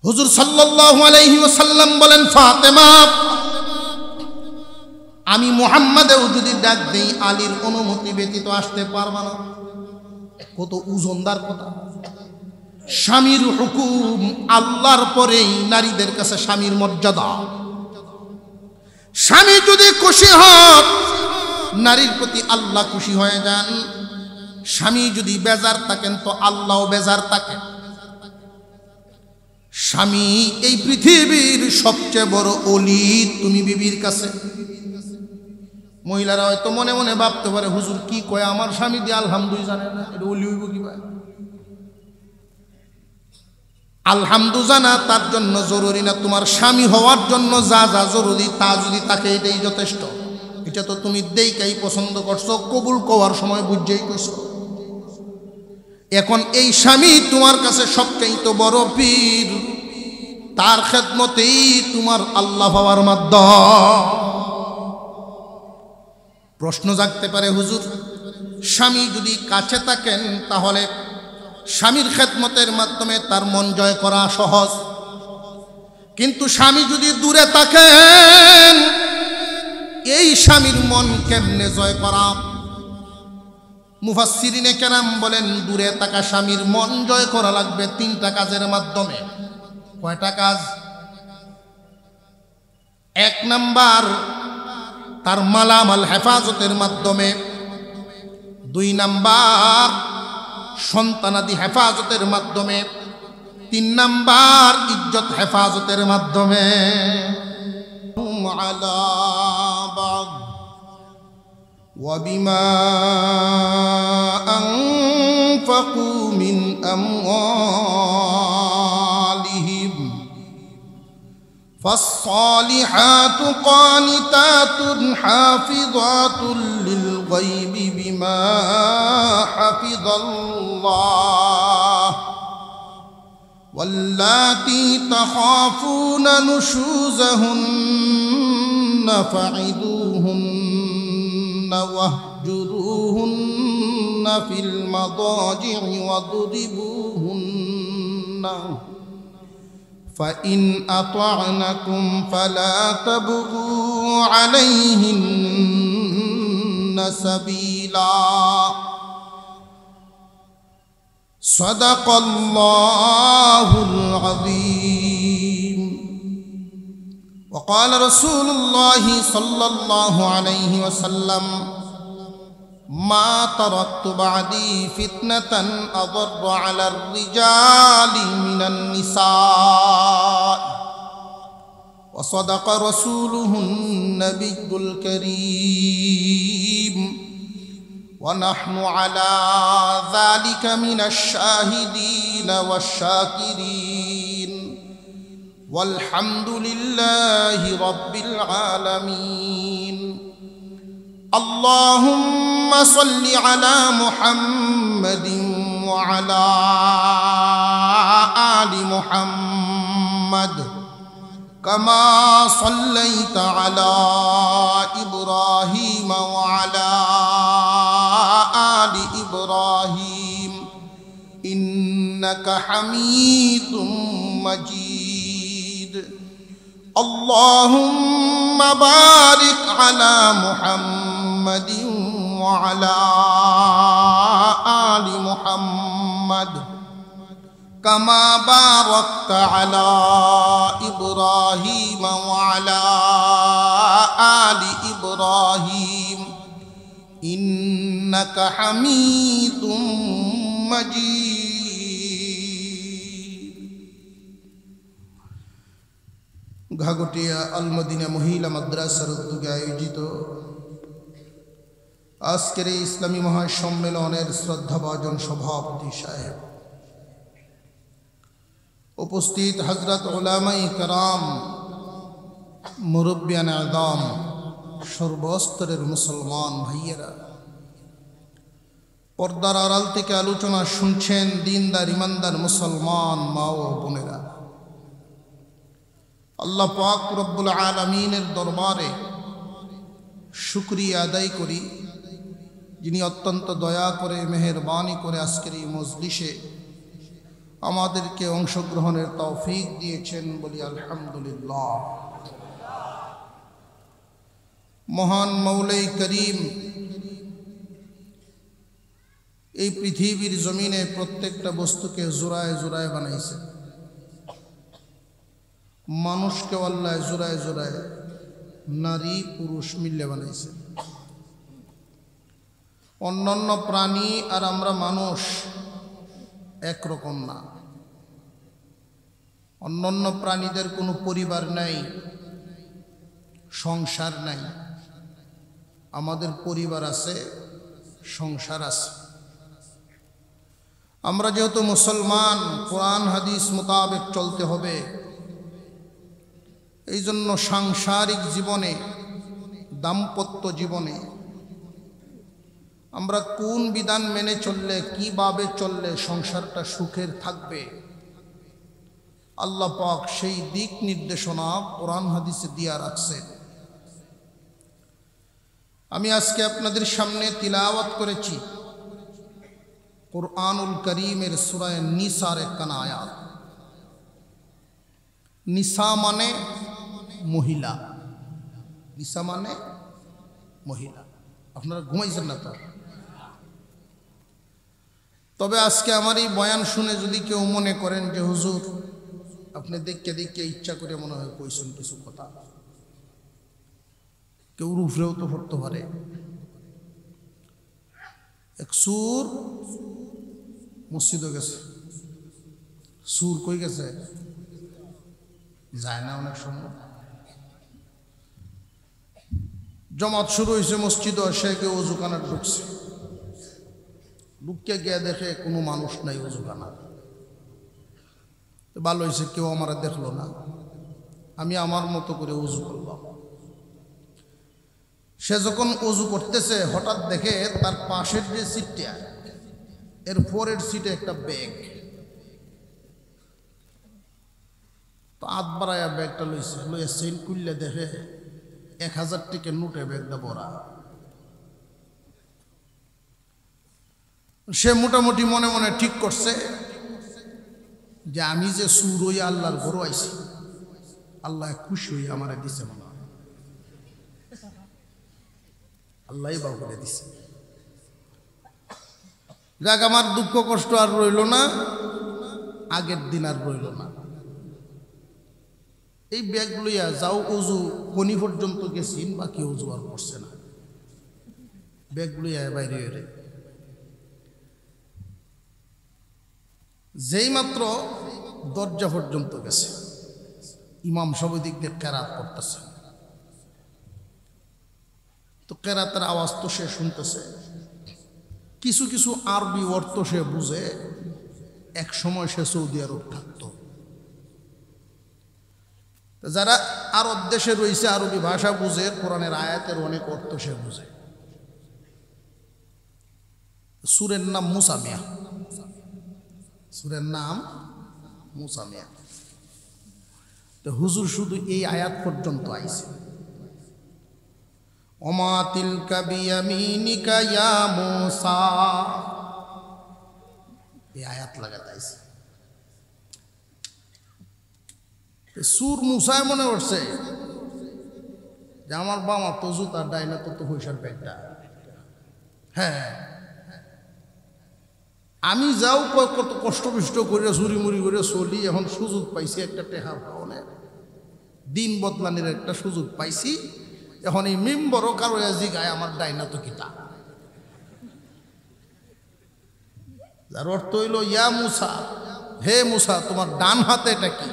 হুজুর সাল্লাল্লাহু আলাইহি ওয়াসাল্লাম বলেন, ফাতেমা, আমি মুহাম্মাদেও যদি ডাক দেই আলীর অনুমতি ব্যতীত আসতে পারবা না। কত ওজনদার কথা। স্বামীর হুকুম, আল্লাহর পরেই নারীদের কাছে স্বামীর মর্যাদা। স্বামী যদি খুশি হন, নারীর প্রতি আল্লাহ খুশি হয়ে যান। স্বামী যদি বেজার থাকেন তো আল্লাহও বেজার থাকেন। স্বামী এই পৃথিবীর সবচেয়ে বড় ওলি তুমি বিবির কাছে। মহিলারা হয়তো মনে মনে ভাবতে পারে, হুজুর কি কয়, আমার স্বামী দিয়ে আলহামদুলিল্লাহ জানে না, এটা ওলি হইব কি ভাই? আলহামদু জানা তার জন্য জরুরি না, তোমার স্বামী হওয়ার জন্য যা যা জরুরি তা যদি তাকে এটাই যথেষ্ট। এটা তো তুমি দেইকাই পছন্দ করছো, কবুল কওয়ার সময় বুঝেই কইছো। এখন এই স্বামী তোমার কাছে সবচেয়ে বড় পীর, তার খেদমতেই তোমার আল্লাহ পাওয়ার মাধ্যম। প্রশ্ন জাগতে পারে, হুজুর স্বামী যদি কাছে থাকেন তাহলে স্বামীর খেদমতের মাধ্যমে তার মন জয় করা সহজ, কিন্তু স্বামী যদি দূরে থাকেন এই স্বামীর মন কেমনে জয় করা? মুফাসসিরিনে কেরাম বলেন, দূরে থাকা স্বামীর মন জয় করা লাগবে তিনটা কাজের মাধ্যমে। কয়টা কাজ? এক নাম্বার, তার মালামাল হেফাজতের মাধ্যমে। দুই নাম্বার, সন্তানাদি হেফাজতের মাধ্যমে। তিন নাম্বার, ইজ্জত হেফাজতের মাধ্যমে। আলা বাদ وبما أنفقوا من أموالهم فالصالحات قانتات حافظات للغيب بما حفظ الله واللاتي تخافون نشوزهن فعظوهن واهجروهن في المضاجع واضربوهن فإن أطعنكم فلا تبغوا عليهن سبيلا صدق الله العظيم. وقال رسول الله صلى الله عليه وسلم ما تركت بعدي فتنة أضر على الرجال من النساء وصدق رسوله النبي الكريم ونحن على ذلك من الشاهدين والشاكرين والحمد لله رب العالمين. اللهم صل على محمد وعلى آل محمد كما صليت على إبراهيم وعلى آل إبراهيم إنك حميد مجيد. اللهم بارك على محمد وعلى آل محمد كما باركت على إبراهيم وعلى آل إبراهيم إنك حميد مجيد. ঘাগটিয়া আল মদিনা মহিলা মাদ্রাসার উদ্যোগে আয়োজিত আজকের এই ইসলামী মহাসম্মেলনের শ্রদ্ধাভাজন সভাপতি সাহেব, উপস্থিত হযরত উলামায়ে কেরাম, মুরব্বিয়ান আযম, সর্বস্তরের মুসলমান ভাইয়েরা, পর্দার আড়াল থেকে আলোচনা শুনছেন দিনদার ইমানদার মুসলমান মা ও বোনেরা, আল্লাহ পাক রব্বুল আলামিনের দরবারে শুকরিয়া আদায় করি, যিনি অত্যন্ত দয়া করে মেহেরবানি করে আজকের এই মজলিসে আমাদেরকে অংশগ্রহণের তৌফিক দিয়েছেন, বলি আলহামদুলিল্লাহ। মহান মৌলাই করিম এই পৃথিবীর জমিনে প্রত্যেকটা বস্তুকে জোড়ায় জোড়ায় বানাইছে। মানুষকে আল্লাহ জোড়ায় জোড়ায় নারী পুরুষ মিলে বানাইছে। অন্যান্য প্রাণী আর আমরা মানুষ একরকম না। অন্যান্য প্রাণীদের কোনো পরিবার নাই, সংসার নাই। আমাদের পরিবার আছে, সংসার আছে। আমরা যেহেতু মুসলমান, কোরআন হাদিস মোতাবেক চলতে হবে। এই জন্য সাংসারিক জীবনে, দাম্পত্য জীবনে আমরা কোন বিধান মেনে চললে, কিভাবে চললে সংসারটা সুখের থাকবে, আল্লাহ পাক সেই দিক নির্দেশনা কোরআন হাদিসে দিয়া রাখছেন। আমি আজকে আপনাদের সামনে তিলাওয়াত করেছি কুরআনুল কারীমের সূরা নিসার একখানা আয়াত। নিসা মানে মহিলা, নিসা মানে মহিলা। আপনারা ঘুমাইছেন না তো? তবে আজকে আমার এই বয়ান শুনে যদি কেউ মনে করেন যে হুজুর আপনি দেখতে দেখতে ইচ্ছা করে মনে হয় কইছেন কিছু কথা, কেউ রুফরেও তো পড়তে পারে। এক সুর মসজিদও গেছে, সুর কই গেছে যায় না অনেক সময়। জমাত শুরু হয়েছে মসজিদও, সে কেউ অজুখানার ঢুকছে, ঢুকে গিয়ে দেখে কোনো মানুষ নাই অজুখানার। ভালো হয়েছে কেউ আমার দেখলো না, আমি আমার মতো করে অজু করলাম। সে যখন অজু করতেছে হঠাৎ দেখে তার পাশের যে সিটটা, এর পরের সিটে একটা ব্যাগ। তো হাত বাড়াইয়া ব্যাগটা লইছে, লইয়া সেন খুললে দেখে 1000 টাকার নোটে ব্যাগটা ভরা। সে মোটামুটি মনে মনে ঠিক করছে যে আমি যে সুর হইয়া আল্লাহর ঘর আইছি, আল্লাহ খুশি হইয়া আমারে দিছে, মনে হয় আল্লাহ বাউ করে দিছে। যাক, আমার দুঃখ কষ্ট আর রইল না, আগের দিন আর রইল না। এই ব্যাগ লইয়া যাও অজু কোনি পর্যন্ত গেছিন, বাকি অজু আর করছে না। ব্যাগ লইয়া বাইরে এরে যেই মাত্র দরজা পর্যন্ত গেছে, ইমাম সব দিক দিয়ে কেরাত করতেছে। তো কেরাতের আওয়াজ তো সে শুনতেছে, কিছু কিছু আরবি অর্থ সে বুঝে। এক সময় সে সৌদি আরব থাকতো। যারা আরব দেশে রয়েছে, আরবি ভাষা বুঝে, কোরআনের আয়াতের অনেক অর্থ সে বুঝে। সূরের নাম মুসা মিয়া, সূরের নাম মুসা মিয়া। তো হুজুর শুধু এই আয়াত পর্যন্ত আইছে, ওমা তিলকা বিয়ামিনিকা ইয়া মুসা, এই আয়াত লাগাতে আইছে। সুর মুসায় মনে করছে যে আমার বাবা তো জুতার ডাইনা তো পয়সার ব্যাগটা। হ্যাঁ, আমি যাও কত কষ্ট বিষ্ট করে চুরি মুড়ি করে চলি, এখন সুযোগ পাইছি একটা টেহার পাওনের, দিন বদলানের একটা সুযোগ পাইছি। এখন এই মেম্বরও কারো জিগায় আমার ডাইনা তো কিতা। যার অর্থ হইল ইয়া মুসা, হে মুসা তোমার ডান হাতে এটা কি?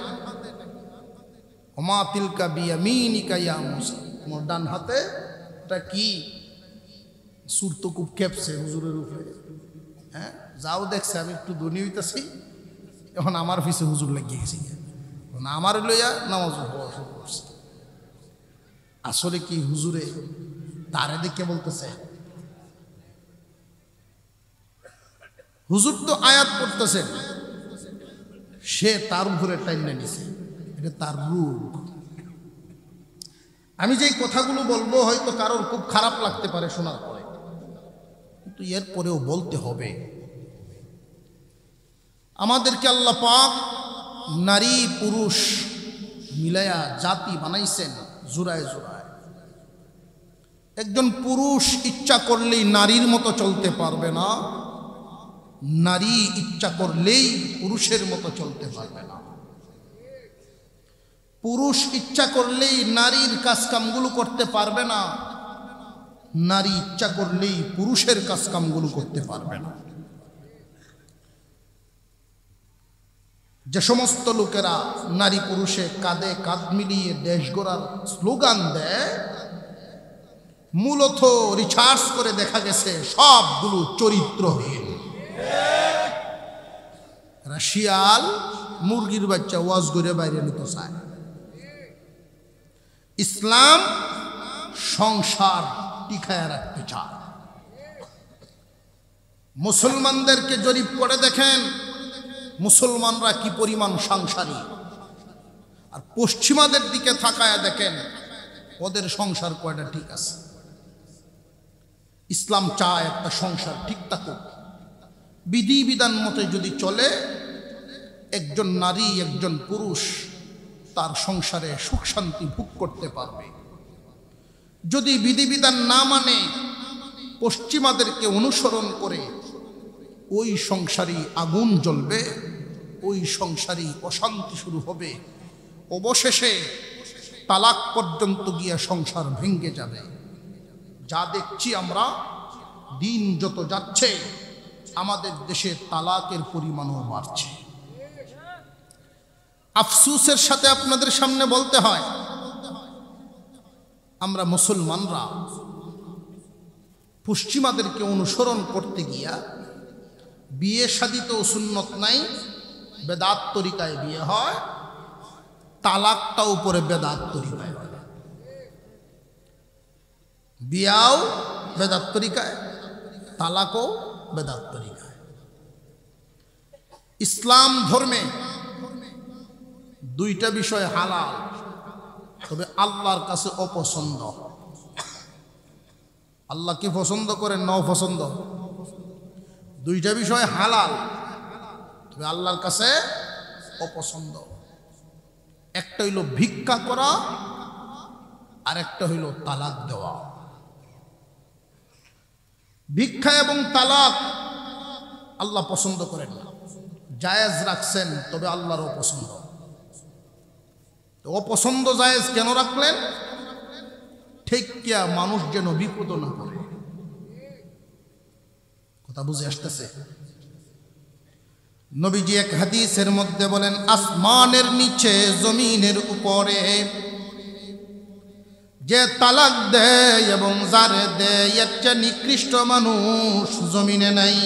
ওমা তিলকা বিয়ামিনিকা ইয়া মুসা, তোমার ডান হাতে এটা কি? সুর তো খুব খেপছে হুজুরের উপরে। হ্যাঁ, যাও দেখছে আমি একটু ধনী হইতেছি, এখন আমার পিছে হুজুর লাগিয়ে গেছি, আমার লইয়া নামাজ পড়া শুরু করছে। আসলে কি হুজুরে তারে দেখে বলতেছে? হুজুর তো আয়াত পড়তেছেন, সে তার উপরে টাইমটা নিছে, এটা তার রূপ। আমি যেই কথাগুলো বলবো হয়তো কারোর খুব খারাপ লাগতে পারে শোনার পরে, কিন্তু এর পরেও বলতে হবে। আমাদেরকে আল্লাহ পাক নারী পুরুষ মিলায়া জাতি বানাইছেন জোড়ায় জোড়ায়। একজন পুরুষ ইচ্ছা করলেই নারীর মতো চলতে পারবে না, নারী ইচ্ছা করলেই পুরুষের মতো চলতে পারবে না। পুরুষ ইচ্ছা করলেই নারীর কাজকামগুলো করতে পারবে না, নারী ইচ্ছা করলেই পুরুষের কাজকামগুলো করতে পারবে না। যে সমস্ত লোকেরা নারী পুরুষে কাঁধে কাঁধ মিলিয়ে দেশ গড়ার স্লোগান দেয়, মূলত রিসার্চ করে দেখা গেছে সবগুলো চরিত্রহীন। শিয়াল মুরগির বাচ্চা ওয়াজ করে বাইরে নিতে চায়। ইসলাম সংসার টিকায় রাখতে চায়। মুসলমানদেরকে জরিপ করে দেখেন মুসলমানরা কি পরিমাণ সংসারী, আর পশ্চিমাদের দিকে তাকায় দেখেন ওদের সংসার কয়টা ঠিক আছে। ইসলাম চায় একটা সংসার ঠিক থাকুক, বিধিবিধান মতে যদি চলে একজন নারী একজন পুরুষ তার সংসারে সুখ শান্তি ভোগ করতে পারবে। যদি বিধিবিধান না মানে পশ্চিমাদেরকে অনুসরণ করে ওই সংসারই আগুন জ্বলবে, ওই সংসারই অশান্তি শুরু হবে, অবশেষে তালাক পর্যন্ত গিয়ে সংসার ভেঙে যাবে। যা দেখছি আমরা, দিন যত যাচ্ছে আমাদের দেশে তালাকের পরিমাণও বাড়ছে। আফসোসের সাথে আপনাদের সামনে বলতে হয়, আমরা মুসলমানরা পশ্চিমাদেরকে অনুসরণ করতে গিয়া বিয়ে শাদীতেও সুন্নত নাই, বেদাত তরিকায় বিয়ে হয়, তালাকটাও পরে বেদাত তরিকায় হয়। বিয়াও বেদাত তরিকায়, তালাকও বেদাত তরিকায়। ইসলাম ধর্মে দুইটা বিষয় হালাল, তবে আল্লাহর কাছে অপছন্দ। আল্লাহ কি পছন্দ করেন না অপছন্দ? দুইটা বিষয় হালাল, তবে আল্লাহর কাছে অপছন্দ। একটা হইল ভিক্ষা করা, আর একটা হইল তালাক দেওয়া। ভিক্ষা এবং তালাক আল্লাহ পছন্দ করেন না, জায়েজ রাখছেন, তবে আল্লাহর অপছন্দ। অপছন্দ জায়েজ কেন রাখলেন? ঠিক কিয়া মানুষ যেন বিপদ না করে। কথা বুঝে আসতেছে? নবীজি এক হাদিসের মধ্যে বলেন, আসমানের নিচে জমিনের উপরে যে তালাক দেয় এবং যারে দেয় এর চেয়ে নিকৃষ্ট মানুষ জমিনে নাই।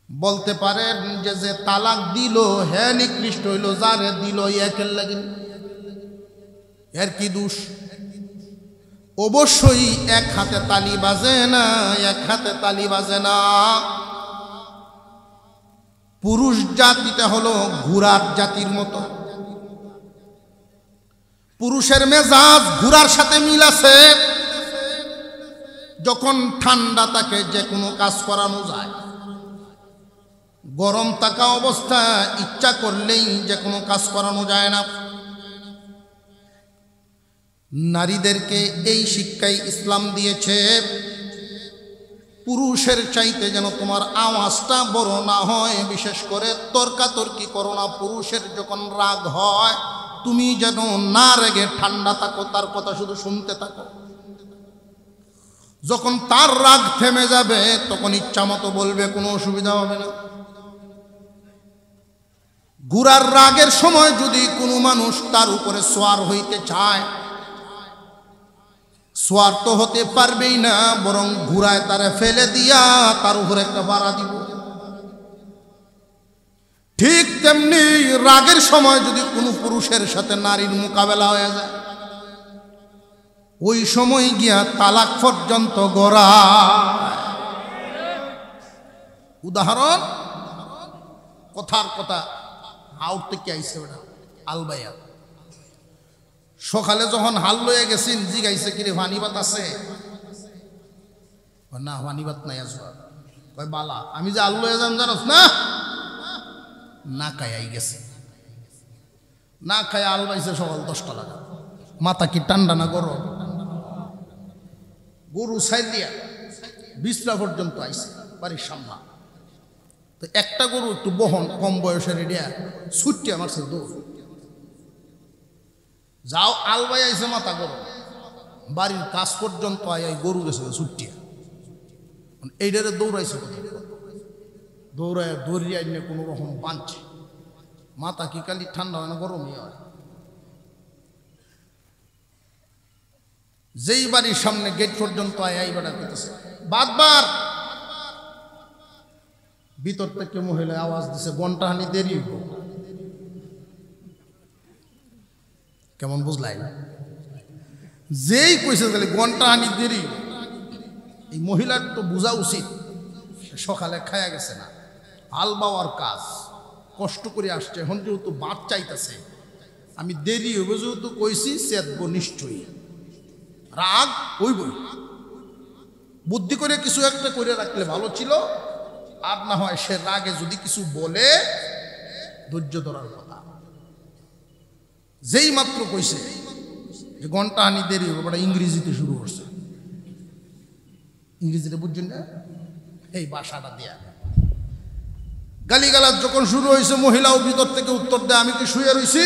বলতে পারেন যে যে তালাক দিল হে নিকৃষ্ট হইল, যারে দিল একের লাগে এর কি দোষ? অবশ্যই এক হাতে তালি বাজে না, এক হাতে তালি বাজে না। পুরুষ জাতিটা হলো ঘোড়ার জাতির মতো। পুরুষের মেজাজ ঘোড়ার সাথে মিল আছে। যখন ঠান্ডা থাকে যে কোনো কাজ করানো যায়, গরম থাকা অবস্থা ইচ্ছা করলেই যে কোনো কাজ করানো যায় না। নারীদেরকে এই শিক্ষাই ইসলাম দিয়েছে, পুরুষের চাইতে যেন তোমার আওয়াজটা বড় না হয়, বিশেষ করে তর্কাতর্কি করো না। পুরুষের যখন রাগ হয় তুমি যেন না রেগে ঠান্ডা থাকো, তার কথা শুধু শুনতে থাকো। যখন তার রাগ থেমে যাবে তখন ইচ্ছা মতো বলবে, কোনো অসুবিধা হবে না। ঘোড়ার রাগের সময় যদি কোনো মানুষ তার উপরে সোয়ার হইতে চায়, সোয়ার তো হতে পারবেই না, বরং ঘোড়ায় তারে ফেলে দিয়া তার উপরে একটা ভাড়া দিব। ঠিক তেমনি রাগের সময় যদি কোনো পুরুষের সাথে নারীর মোকাবেলা হয়ে যায়, ওই সময় গিয়া তালাক পর্যন্ত গড়ায়। উদাহরণ, কথার কথা আউট থেকে আইসে ওটা আলবাইয়া। সকালে যখন হাল লয়ে গেছেন জিগাইছে, কিরে পানি ভাত আছে? না, পানি ভাত নাই। আসবা কয় বালা আমি যে আলু লয়ে যাম জানোস না, না খাই গেছে, না খায় আল পাইছে সকাল 10টা লাগা। মাথা কি ঠান্ডা না গরম? গরু সাইড দিয়া বিছরা পর্যন্ত আইছে বাড়ির সামনা। তো একটা গরু একটু বহন কম বয়সের এরিয়া ছুটতে মারছে দৌড়, যাও আলবাই আইছে মাথা গরম, বাড়ির কাজ পর্যন্ত আয় গরু গেছে ছুটিয়া। এইটারে দৌড়াইছে, দৌড়ায় দৌড়িয়ে আইনে কোনো রকম বাঁধছে। মাথা কি খালি ঠান্ডা হয় না গরমই হয়। যেই বাড়ির সামনে গেট পর্যন্ত আয় এই বেড়া করতেছে বাদবার, ভিতর থেকে মহিলা আওয়াজ দিছে ঘন্টাহানি দেরি হইব। কেমন বুঝলাই? যেই কইছে খালি ঘন্টাহানি দেরি, এই মহিলার তো বোঝা উচিত সকালে খায়া গেছে না, হাল বাওয়ার কাজ কষ্ট করে আসছে, এখন যেহেতু বাদ চাইতেছে, আমি দেরি হইব যেহেতু কইছি চেতব নিশ্চয়ই, রাগ হইবই। বুদ্ধি করে কিছু একটা করে রাখলে ভালো ছিল, আর না হয় সে রাগে যদি কিছু বলে ধৈর্য ধরার কথা। যেই মাত্র কইছে যে ঘন্টাহানি দেরি হইব, ওটা ইংরেজিতে শুরু করছে। ইংরেজিতে বুঝছেন না? এই ভাষাটা দেয়া গালিগালাজ যখন শুরু হয়েছে, মহিলাও ভিতর থেকে উত্তর দেয় আমি কি শুয়ে রইছি?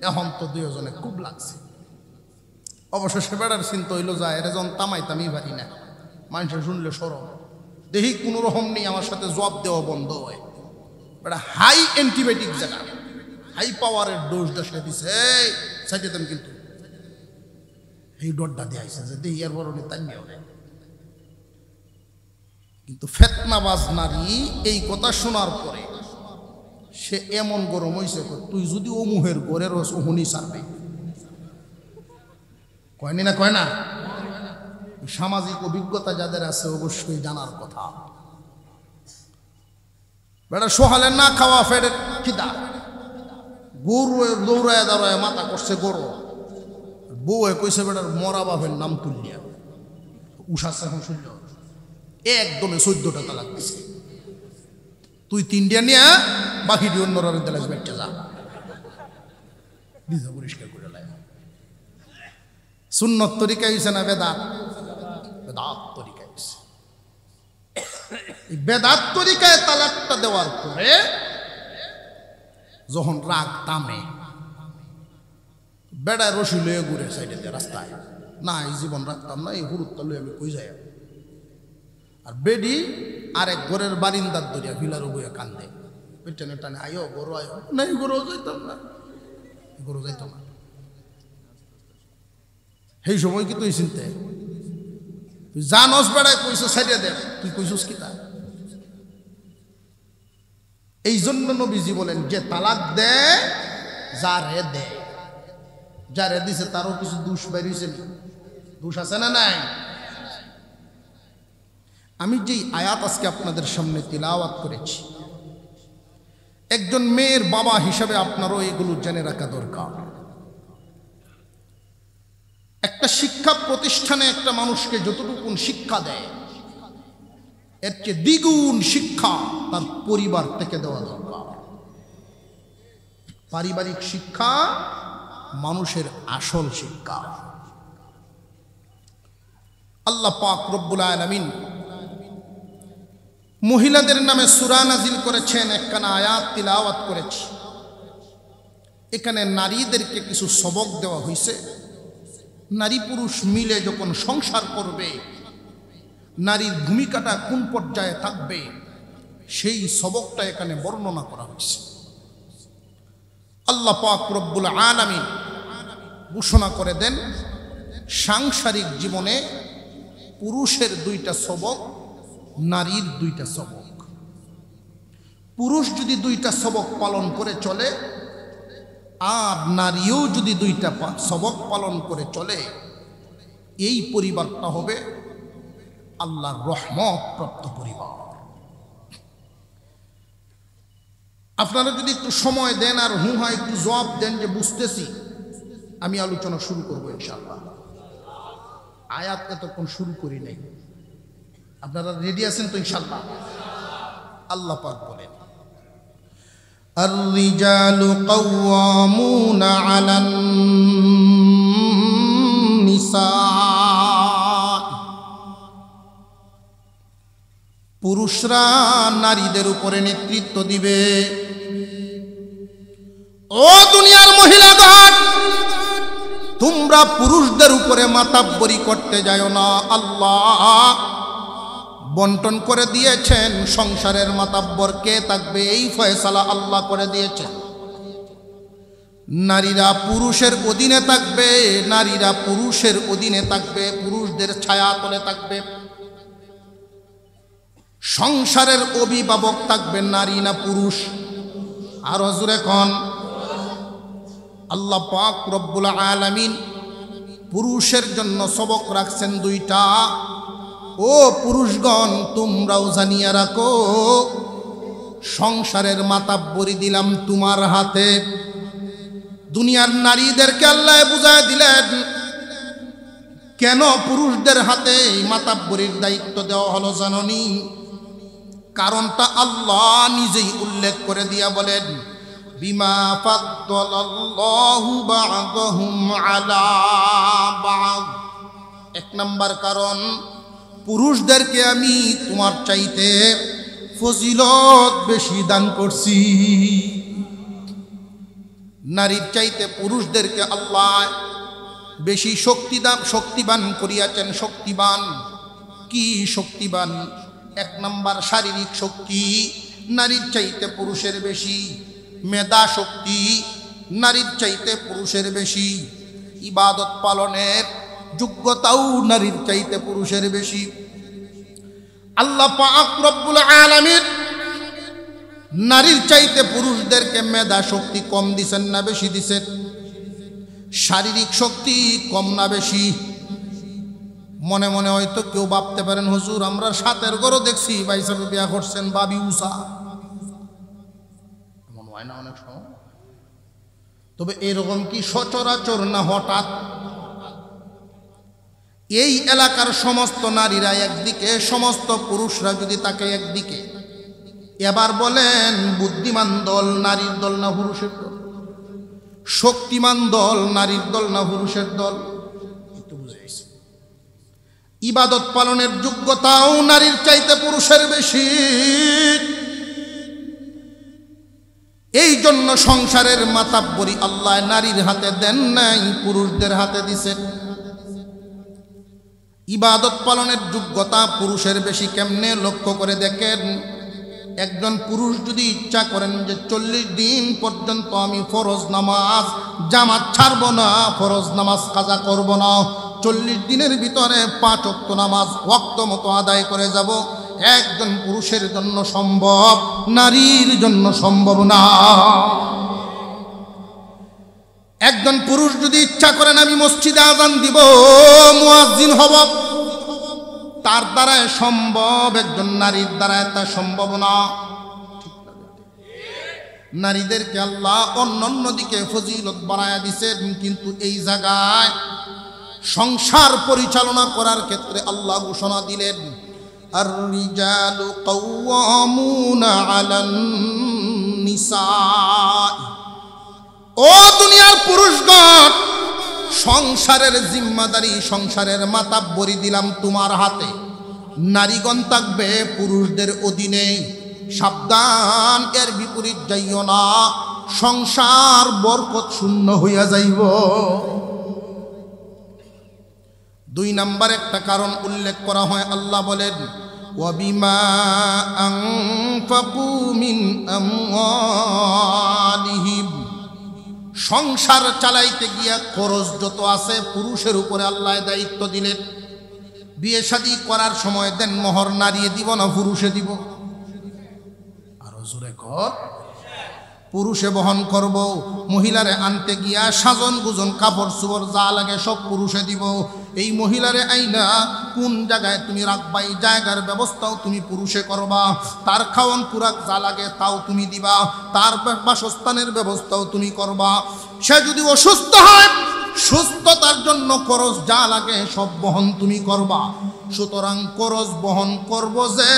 এখন তো দুজনে খুব লাগছে। অবশেষে বেড়ার চিন্তা হইল যায় এরা যখন তামাইতামই পারি না, মানুষের শুনলে সরম, দেখি কোনো রকম নেই আমার সাথে জবাব দেওয়া বন্ধ হয়। বেড়া হাই অ্যান্টিবায়োটিক জায়গা, হাই পাওয়ারের ডোজ দেশে দিছে, সাইডে দেন কিন্তু এই ডরটা দিয়েছে যে দেখি আর বড় তাই নেই। কিন্তু ফেতনাবাজ নারী এই কথা শোনার পরে সে এমন গরম হয়েছে, তুই যদি ও মুহের গড়ের ওহনি সারবে, কয়নি না কয় না? সামাজিক অভিজ্ঞতা যাদের আছে অবশ্যই জানার কথা। বেটা সহালে না খাওয়া ফেডে খিদা, গরু দৌড়ায় দাঁড়ায় মাথা করছে গরু, বউ কইছে বেটার মরা বাপের নাম তুলিয়া উষাচ্ছে। এখন শুনল একদমে 14টা তালাক দিছে, তুই 3টা নিয়ে বাকিটি অন্যরা দিলাস বেটে যা, দিছে পরিষ্কার করে লাই। সুন্নত তরিকা হইছে না বেদাত? বেদাত তরিকা হইছে। এই বেদাত তরিকায় তালাকটা দেওয়ার পরে যখন রাগ তামে, বেড়ায় রশি লয়ে ঘুরে সাইডে দিয়ে রাস্তায়, না এই জীবন রাখতাম না, এই হুরুত্তা লয়ে আমি কই যাই। আর বেডি আরেক ঘরের বারিন্দার দরিয়া ফিলার বইয়া কান্দে, পেটেনে টানে আয়ো গরু আয়ো, না এই গরু যাইতাম না, গরু যাইতাম না। সেই সময় কি তুই চিনতে তুই জানস বেড়ায় কইছো সাইডে দে, তুই কইছস কি তা? এই জন্য নবীজি বলেন যে তালাক দেয় যারে দেয়, যারে দিছে তারও কিছু দোষ বেরিয়েছে, দোষ আছে না নাই? আমি যেই আয়াত আজকে আপনাদের সামনে তিলাওয়াত করেছি, একজন মেয়ের বাবা হিসাবে আপনারও এগুলো জেনে রাখা দরকার। একটা শিক্ষা প্রতিষ্ঠানে একটা মানুষকে যতটুকু শিক্ষা দেয়, এর চেয়ে দ্বিগুণ শিক্ষা তার পরিবার থেকে দেওয়া দরকার। পারিবারিক শিক্ষা মানুষের আসল শিক্ষা। আল্লাহ পাক রব্বুল আলামিন মহিলাদের নামে সূরা নাজিল করেছেন, একখানা আয়াত তিলাওয়াত করেছি। এখানে নারীদেরকে কিছু সবক দেওয়া হয়েছে। নারী পুরুষ মিলে যখন সংসার করবে, নারীর ভূমিকাটা কোন পর্যায়ে থাকবে, সেই সবকটা এখানে বর্ণনা করা হয়েছে। আল্লাহ পাক রব্বুল আলামিন ঘোষণা করে দেন, সাংসারিক জীবনে পুরুষের 2টা সবক, নারীর 2টা সবক। পুরুষ যদি 2টা সবক পালন করে চলে, আর নারীও যদি 2টা সবক পালন করে চলে, এই পরিবারটা হবে আল্লাহর রহমত প্রাপ্ত পরিবার। আপনারা যদি একটু সময় দেন আর হুহা একটু জবাব দেন যে বুঝতেছি, আমি আলোচনা শুরু করবো ইনশাআল্লাহ। আয়াত এতক্ষণ শুরু করি নাই, আপনারা রেডি আছেন তো ইনশাআল্লাহ? আল্লাহ পাক বলেন আর-রিজালু কাওয়ামুনা আলান নিসা, পুরুষরা নারীদের উপরে নেতৃত্ব দিবে। ও দুনিয়ার মহিলাগণ, তোমরা পুরুষদের উপরে মাতাব্বরি করতে যাও না। আল্লাহ বন্টন করে দিয়েছেন সংসারের মাতাব্বর কে থাকবে, এই ফয়সালা আল্লাহ করে দিয়েছেন। নারীরা পুরুষের অধীনে থাকবে, নারীরা পুরুষের অধীনে থাকবে, পুরুষদের ছায়া তলে থাকবে। সংসারের অভিভাবক থাকবে নারী না পুরুষ? আরো জোরে কোন। আল্লাহ পাক রব্বুল আলামিন পুরুষের জন্য সবক রাখছেন দুইটা। ও পুরুষগণ, তোমরাও জানিয়া রাখো, সংসারের মাতাব্বরি দিলাম তোমার হাতে। দুনিয়ার নারীদেরকে আল্লাহ বুঝায় দিলেন কেন পুরুষদের হাতে মাতাব্বরির দায়িত্ব দেওয়া হলো জাননি? কারণটা আল্লাহ নিজেই উল্লেখ করে দিয়া বলেন বিমা ফাদ্দালাল্লাহু বা'দাহুম আলা বা'দ। এক নাম্বার কারণ, পুরুষদেরকে আমি তোমার চাইতে ফজিলত বেশি দান করছি। নারীর চাইতে পুরুষদেরকে আল্লাহ বেশি শক্তিবান করিয়াছেন। শক্তিবান কি শক্তিবান? এক নাম্বার শারীরিক শক্তি নারীর চাইতে পুরুষের বেশি, মেধা শক্তি নারীর চাইতে পুরুষের বেশি, ইবাদত পালনের যোগ্যতাও নারীর চাইতে পুরুষের বেশি। আল্লাহ পাক রব্বুল আলামিন নারীর চাইতে পুরুষদেরকে মেধা শক্তি কম দিছেন না বেশি দিছেন? শারীরিক শক্তি কম না বেশি? মনে মনে হয়তো কেউ ভাবতে পারেন হুজুর আমরা সাতের ঘরও দেখছি ভাই সাহেব বিয়া করছেন বাবি উষা, এমন হয় না অনেক সময়? তবে এরকম কি সচরাচর না হঠাৎ? এই এলাকার সমস্ত নারীরা একদিকে, সমস্ত পুরুষরা যদি তাকে একদিকে, এবার বলেন বুদ্ধিমান দল নারীর দল না পুরুষের দল? শক্তিমান দল নারীর দল না পুরুষের দল? একটু বুঝাইছি। ইবাদত পালনের যোগ্যতাও নারীর চাইতে পুরুষের বেশি। এই জন্য সংসারের মাতাব্বরি আল্লাহ নারীর হাতে দেন নাই, পুরুষদের হাতে দিছেন। ইবাদত পালনের যোগ্যতা পুরুষের বেশি কেমনে লক্ষ্য করে দেখেন। একজন পুরুষ যদি ইচ্ছা করেন যে 40 দিন পর্যন্ত আমি ফরজ নামাজ জামাত ছাড়ব না, ফরজ নামাজ কাজা করব না, 40 দিনের ভিতরে 5 ওয়াক্ত নামাজ ওয়াক্ত মতো আদায় করে যাব, একজন পুরুষের জন্য সম্ভব, নারীর জন্য সম্ভব না। একজন পুরুষ যদি ইচ্ছা করেন আমি মসজিদে আযান দিব, মুয়াজ্জিন হব, তার দ্বারা সম্ভব, একজন নারীর দ্বারা তা সম্ভব না। নারীদেরকে আল্লাহ অন্যান্য দিকে ফজিলত বাড়ায়া দিয়েছেন, কিন্তু এই জায়গায় সংসার পরিচালনা করার ক্ষেত্রে আল্লাহ ঘোষণা দিলেন আর-রিজালু কাওয়ামুনা আলান নিসা। ও দুনিয়ার পুরুষগণ, সংসারের জিম্মাদারি, সংসারের মাতাব্বরি দিলাম তোমার হাতে। নারীগণ থাকবে পুরুষদের অধীনে। সাবধান, এর বিপরীত যাইও না, সংসার বরকত শূন্য হইয়া যাইব। 2 নাম্বার একটা কারণ উল্লেখ করা হয়, আল্লাহ বলেন ওয়াবিমা আনফাকু মিন আমওয়ালিহিম। সংসার চালাইতে গিয়া খরচ যত আছে পুরুষের উপরে আল্লাহ দায়িত্ব দিলেন। বিয়ে শাদী করার সময় দেন মোহর নারীয়ে দিব না পুরুষে দিব? আরো জোরে কর। পুরুষে বহন করব, মহিলারে আনতে গিয়া সাজন গুজন কাপড় চোপড় যা লাগে সব পুরুষে দিব। এই মহিলারে আইনা কোন জায়গায় তুমি রাখবা, এই জায়গার ব্যবস্থাও তুমি পুরুষে করবা। তার খাওয়ান পুরাক যা লাগে তাও তুমি দিবা, তার বাসস্থানের ব্যবস্থাও তুমি করবা। সে যদি অসুস্থ হয়, সুস্থতার জন্য খরচ যা লাগে সব বহন তুমি করবা। সুতরাং খরচ বহন করব যে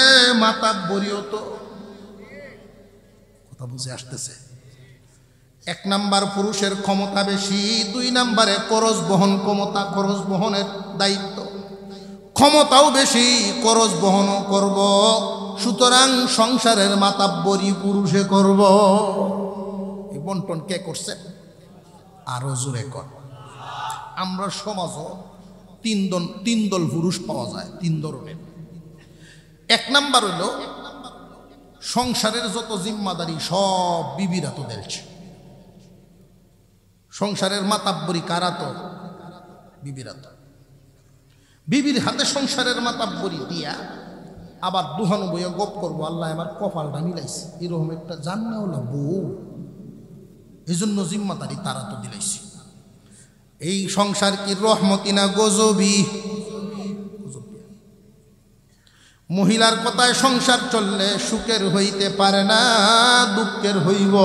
মাতাব্বরিও তো। কথা বুঝে আসতেছে? 1 নাম্বার পুরুষের ক্ষমতা বেশি, 2 নাম্বারে খরচ বহন ক্ষমতা, খরচ বহনের দায়িত্ব, ক্ষমতাও বেশি, খরচ বহনও করব। সুতরাং সংসারের মাতাব্বরি পুরুষে করব। এই বন্টন কে করছে? আরো জোরে কর। আমরা সমাজও তিন দল পুরুষ পাওয়া যায়, 3 ধরনের। 1 নাম্বার হইল সংসারের যত জিম্মাদারি সব বিবিরা তো দেলছে। সংসারের মাতাব্বরি কারা? তো বিবিরা। তো বিবির হাতে সংসারের মাতাব্বরি দিয়া আবার দুহানো বইয়া গপ করবো, আল্লাহ আমার কপালটা মিলাইছে, এরকম একটা জান্না হলো বউ, এই জন্য জিম্মাদারি তারা তো দিলাইছে। এই সংসার কি রহমতি না গজবি? মহিলার কথায় সংসার চললে সুখের হইতে পারে না, দুঃখের হইব।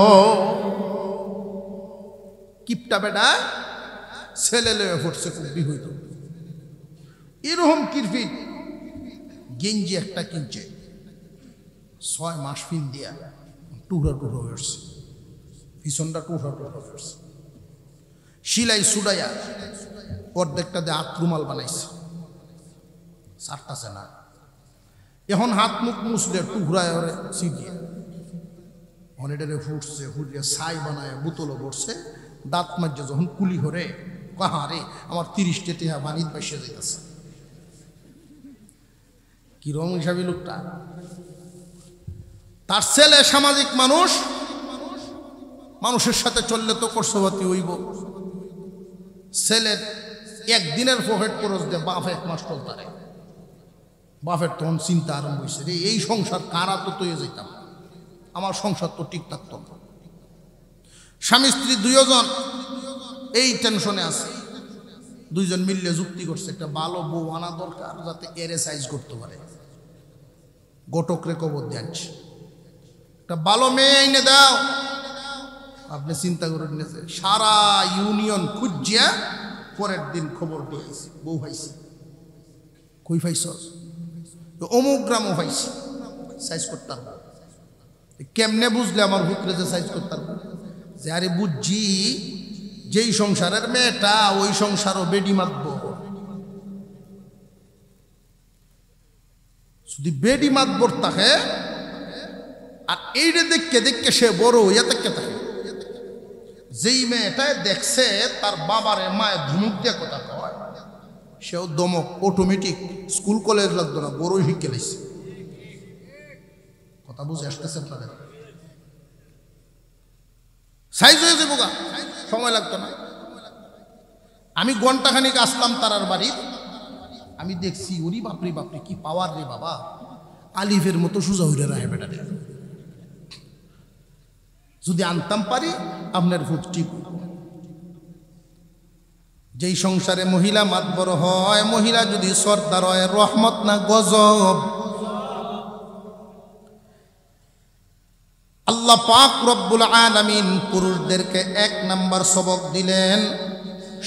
কিপটা বেটা ছেলে লয়ে ফুটছে, খুব বিহইত, এরকম কিরফিট গেঞ্জি একটা কিনছে, 6 মাস ফিন দিয়া টুকরা টুকরা হয়েছে, পিছনটা টুকরা টুকরা হয়েছে, সিলাই সুডাইয়া অর্ধেকটা দিয়ে আত্রুমাল বানাইছে, সারটাছে না। এখন হাত মুখ মুছলে টুকরায় ওরে ছিটিয়ে অনেটারে ফুটছে, ফুটিয়ে ছাই বানায় বোতলও পড়ছে, দাঁত মাঝে যখন কুলি হরে কাহারে আমার 30 টেহা বানিত বেসে যাইতেছে। কিরম হিসাবে লোকটা? তার ছেলে সামাজিক মানুষ, মানুষের সাথে চললে তো করসবাতি হইব। ছেলের একদিনের পকেট খরচ দিয়ে বাপ 1 মাস চলতারে। বাপের তখন চিন্তা আরম্ভ হয়েছে, রে এই সংসার কারা তো তৈরি যেতাম, আমার সংসার তো ঠিক থাকতো না। স্বামী স্ত্রী 2 জন এই টেনশনে আছে, 2 জন মিললে যুক্তি করছে একটা ভালো বউ আনা দরকার, যাতে এরে সাইজ করতে পারে। গোটকরে কবর দিয়েছে, একটা ভালো মেয়ে এনে দাও। আপনি চিন্তা করে নিয়েছে, সারা ইউনিয়ন খুঁজিয়া পরের দিন খবর দিয়েছে বউ পাইছি। কই পাইছ? অমুক গ্রামও পাইছি, সাইজ করতে পারবো। কেমনে বুঝলে আমার ভুকরে যে সাইজ করতে পারবো? যে আরে বুঝছি, যেই সংসারের মেয়েটা ওই সংসারও বেডি মাতব। যদি বেডি মাতবর থাকে আর এইটা দেখকে দেখকে সে বড় হইয়া দেখতে থাকে। যেই মেয়েটায় দেখছে তার বাবারে মায়ের ধমক দিয়ে কথা কয়, সেও দমক অটোমেটিক, স্কুল কলেজ লাগতো না, বড় শিখে লাইছে। কথা বুঝে আসতেছে আপনাদের? সাইজ হয়ে যাবো গা, সময় লাগতো না। আমি ঘন্টাখানিক আসলাম তারার বাড়ি, আমি দেখছি ওরি বাপরে বাপরে কি পাওয়ার রে বাবা, আলিফের মতো সোজা হইরে রাহে বেটারে। যদি আনতাম পারি আপনার ফুট ঠিক। যেই সংসারে মহিলা মাতবর হয়, মহিলা যদি সর্দার হয়, রহমত না গজব? আল্লাহ পাক রব্বুল আলামিন পুরুষদেরকে 1 নাম্বার সবক দিলেন,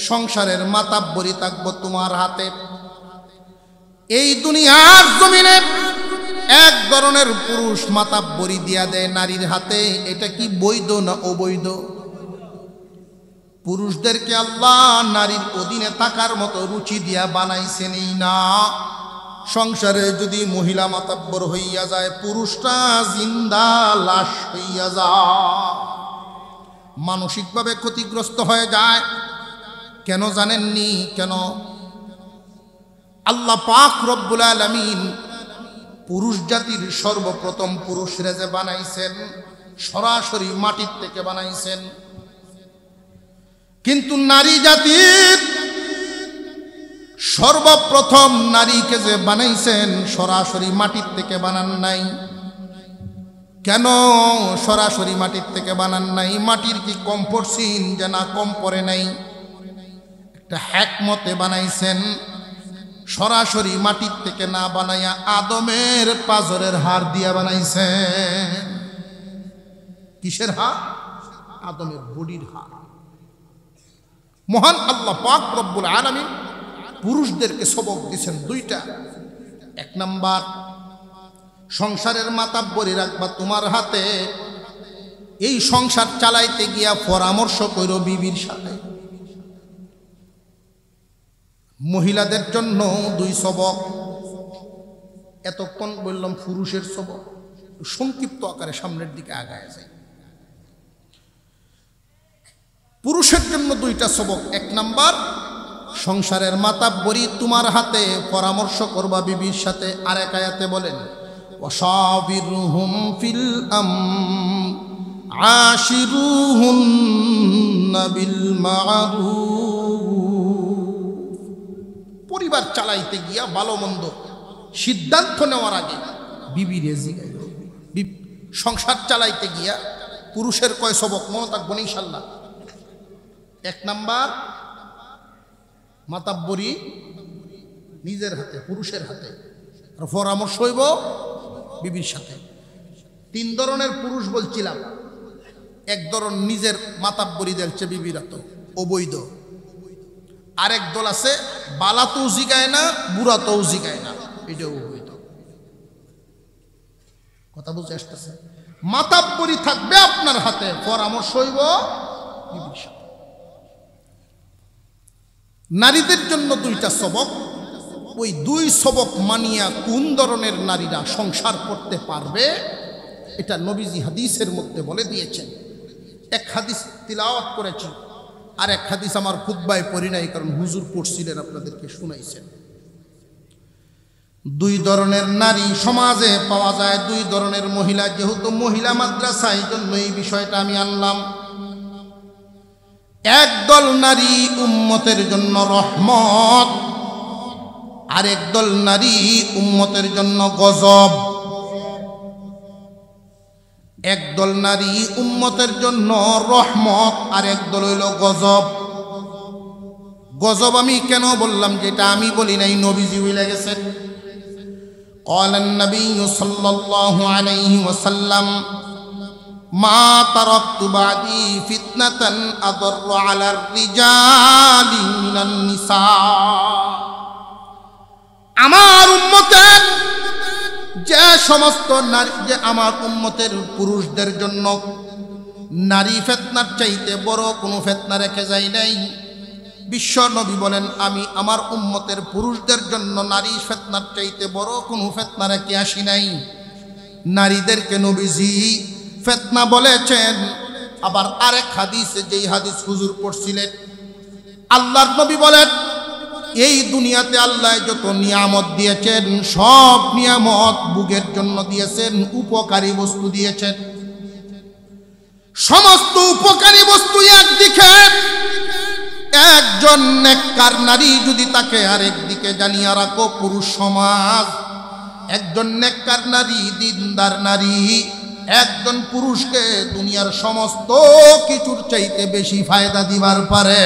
সংসারের মাতাব্বরি থাকবো তোমার হাতে। এই দুনিয়ার জমিনে 1 ধরনের পুরুষ মাতাব্বরি দিয়া দেয় নারীর হাতে, এটা কি বৈধ না অবৈধ? পুরুষদেরকে আল্লাহ নারীর অধীনে থাকার মতো রুচি দিয়া বানাইছেনই না। সংসারে যদি মহিলা মাতাব্বর হইয়া যায়, পুরুষটা জিন্দা লাশ হইয়া যায়, মানসিকভাবে ক্ষতিগ্রস্ত হয়ে যায়। কেন জানেননি? কেন? আল্লাহ পাক রব্বুল আলামিন পুরুষ জাতির সর্বপ্রথম পুরুষরা যে বানাইছেন, সরাসরি মাটির থেকে বানাইছেন। কিন্তু নারী জাতির সর্বপ্রথম নারীকে যে বানাইছেন, সরাসরি মাটির থেকে বানান নাই। কেন সরাসরি মাটির থেকে বানান নাই? মাটির কি কম পড়ছেন? যে না, কম পড়ে নাই। একটা হিকমতে বানাইছেন, সরাসরি মাটির থেকে না বানাইয়া আদমের পাজরের হাড় দিয়া বানাইছেন। কিসের হাড়? আদমের বডির হাড়। মহান আল্লাহ পাক রব্বুল আলামিন পুরুষদেরকে সবক দিয়েছেন 2টা। এক নাম্বার, সংসারের মাতাব্বরি রাখবা তোমার হাতে। এই সংসার চালাইতে গিয়া পরামর্শ করো বিবির সাথে। মহিলাদের জন্য 2 সবক, এতক্ষণ বললাম পুরুষের সবক, সংক্ষিপ্ত আকারে সামনের দিকে আগায় যায়। পুরুষের জন্য 2টা সবক। এক নাম্বার, সংসারের মাতাব্বরি তোমার হাতে, পরামর্শ করবা বিবির সাথে। আরেক আয়াতে বলেন ওয়াশাবিরহুম ফিল আশিরুহুন্না বিল মারুফ। পরিবার চালাইতে গিয়া ভালো মন্দ সিদ্ধান্ত নেওয়ার আগে বিবি রেজি গাইল। সংসার চালাইতে গিয়া পুরুষের কয় সবক মনে থাকবেন ইনশাল্লাহ। এক নাম্বার, মাতাব্বরি নিজের হাতে, পুরুষের হাতে, আর পরামর্শ হইব বিবির সাথে। 3 ধরনের পুরুষ বলছিলাম। এক ধরন নিজের মাতাব্বরি দিলছে বিবিরা, তো অবৈধ। আরেক দল আছে বালা তো জিগায় না, বুড়া তো জিগায় না, এটাও অবৈধ। কথা বুঝে আসতেছে? মাতাব্বরি থাকবে আপনার হাতে, পরামর্শ হইব বিবির সাথে। নারীদের জন্য 2টা সবক। ওই 2 সবক মানিয়া কোন ধরনের নারীরা সংসার করতে পারবে, এটা নবীজি হাদিসের মধ্যে বলে দিয়েছেন। এক হাদিস তিলাওয়াত করেছি, আর এক হাদিস আমার খুতবায় পড়ি নাই, কারণ হুজুর পড়ছিলেন, আপনাদেরকে শুনাইছেন। 2 ধরনের নারী সমাজে পাওয়া যায়, 2 ধরনের মহিলা। যেহেতু মহিলা মাদ্রাসা, এই জন্য এই বিষয়টা আমি আনলাম। একদল নারী উম্মতের জন্য রহমত, আরেক দল নারী উম্মতের জন্য গজব। একদল নারী উম্মতের জন্য রহমত, আর একদল হইল গজব। গজব আমি কেন বললাম, যেটা আমি বলি নাই, নবীজি বলে গেছেন। قال النبي صلى الله عليه وسلم ما تركت بعدي فتنة أضر على الرجال من النساء। আমার উম্মতের যে সমস্ত নারী, যে আমার উম্মতের পুরুষদের জন্য নারী ফিতনার চাইতে বড় কোনো ফিতনা রেখে যাই নাই। বিশ্ব নবী বলেন, আমি আমার উম্মতের পুরুষদের জন্য নারী ফিতনার চাইতে বড় কোনো ফিতনা রেখে আসি নাই। নারীদেরকে নবীজি ফিতনা বলেছেন। আবার আরেক হাদিসে, যেই হাদিস হুজুর পড়ছিলেন, আল্লাহর নবী বলেন, এই দুনিয়াতে আল্লাহ যত নিয়ামত দিয়েছেন, সব নিয়ামত বুকের জন্য দিয়েছেন, উপকারী বস্তু দিয়েছেন। সমস্ত উপকারী বস্তু একদিকে, একজন নেককার নারী যদি তাকে আরেক দিকে জানিয়ে রাখো পুরুষ সমাজ, একজন নেককার নারী, দিনদার নারী একজন পুরুষকে দুনিয়ার সমস্ত কিছুর চাইতে বেশি ফায়দা দিবার পারে।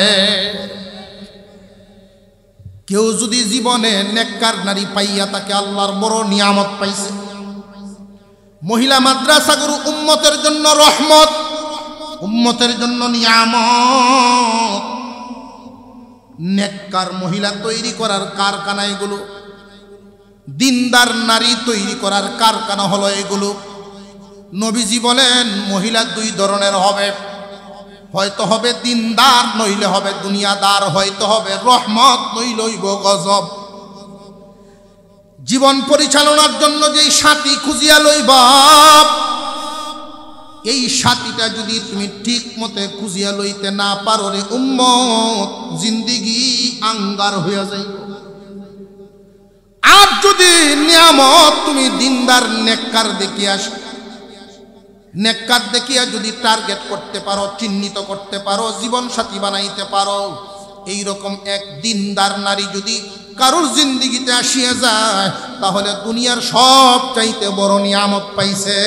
কেউ যদি জীবনে নেককার নারী পাইয়া তাকে আল্লাহর বড় নিয়ামত পাইছে। মহিলা মাদ্রাসাগুরু উম্মতের জন্য রহমত, উম্মতের জন্য নিয়ামত। নেককার মহিলা তৈরি করার কারখানা এগুলো, দিনদার নারী তৈরি করার কারখানা হলো এগুলো। নবীজি বলেন, মহিলা 2 ধরনের হবে, হয়তো হবে দিনদার, নইলে হবে দুনিয়াদার, হয়তো হবে রহমত, নইলে হইব গজব। জীবন পরিচালনার জন্য যেই সাথী খুঁজিয়া লইবা, এই সাথীটা যদি তুমি ঠিক মতে খুঁজিয়া লইতে না পারো রে উম্মত, জিন্দিগি আঙ্গার হইয়া যাইব। আর যদি নিয়ামত তুমি দিনদার নেককার দেখিয়া, নেককার দেখিয়া যদি টার্গেট করতে পারো, চিহ্নিত করতে পারো, জীবন সাথী বানাইতে পারো, এই রকম এক দিনদার নারী যদি কারোর জিন্দিগিতে আসিয়া যায়, তাহলে দুনিয়ার সব চাইতে বড় নিয়ামত পাইছে।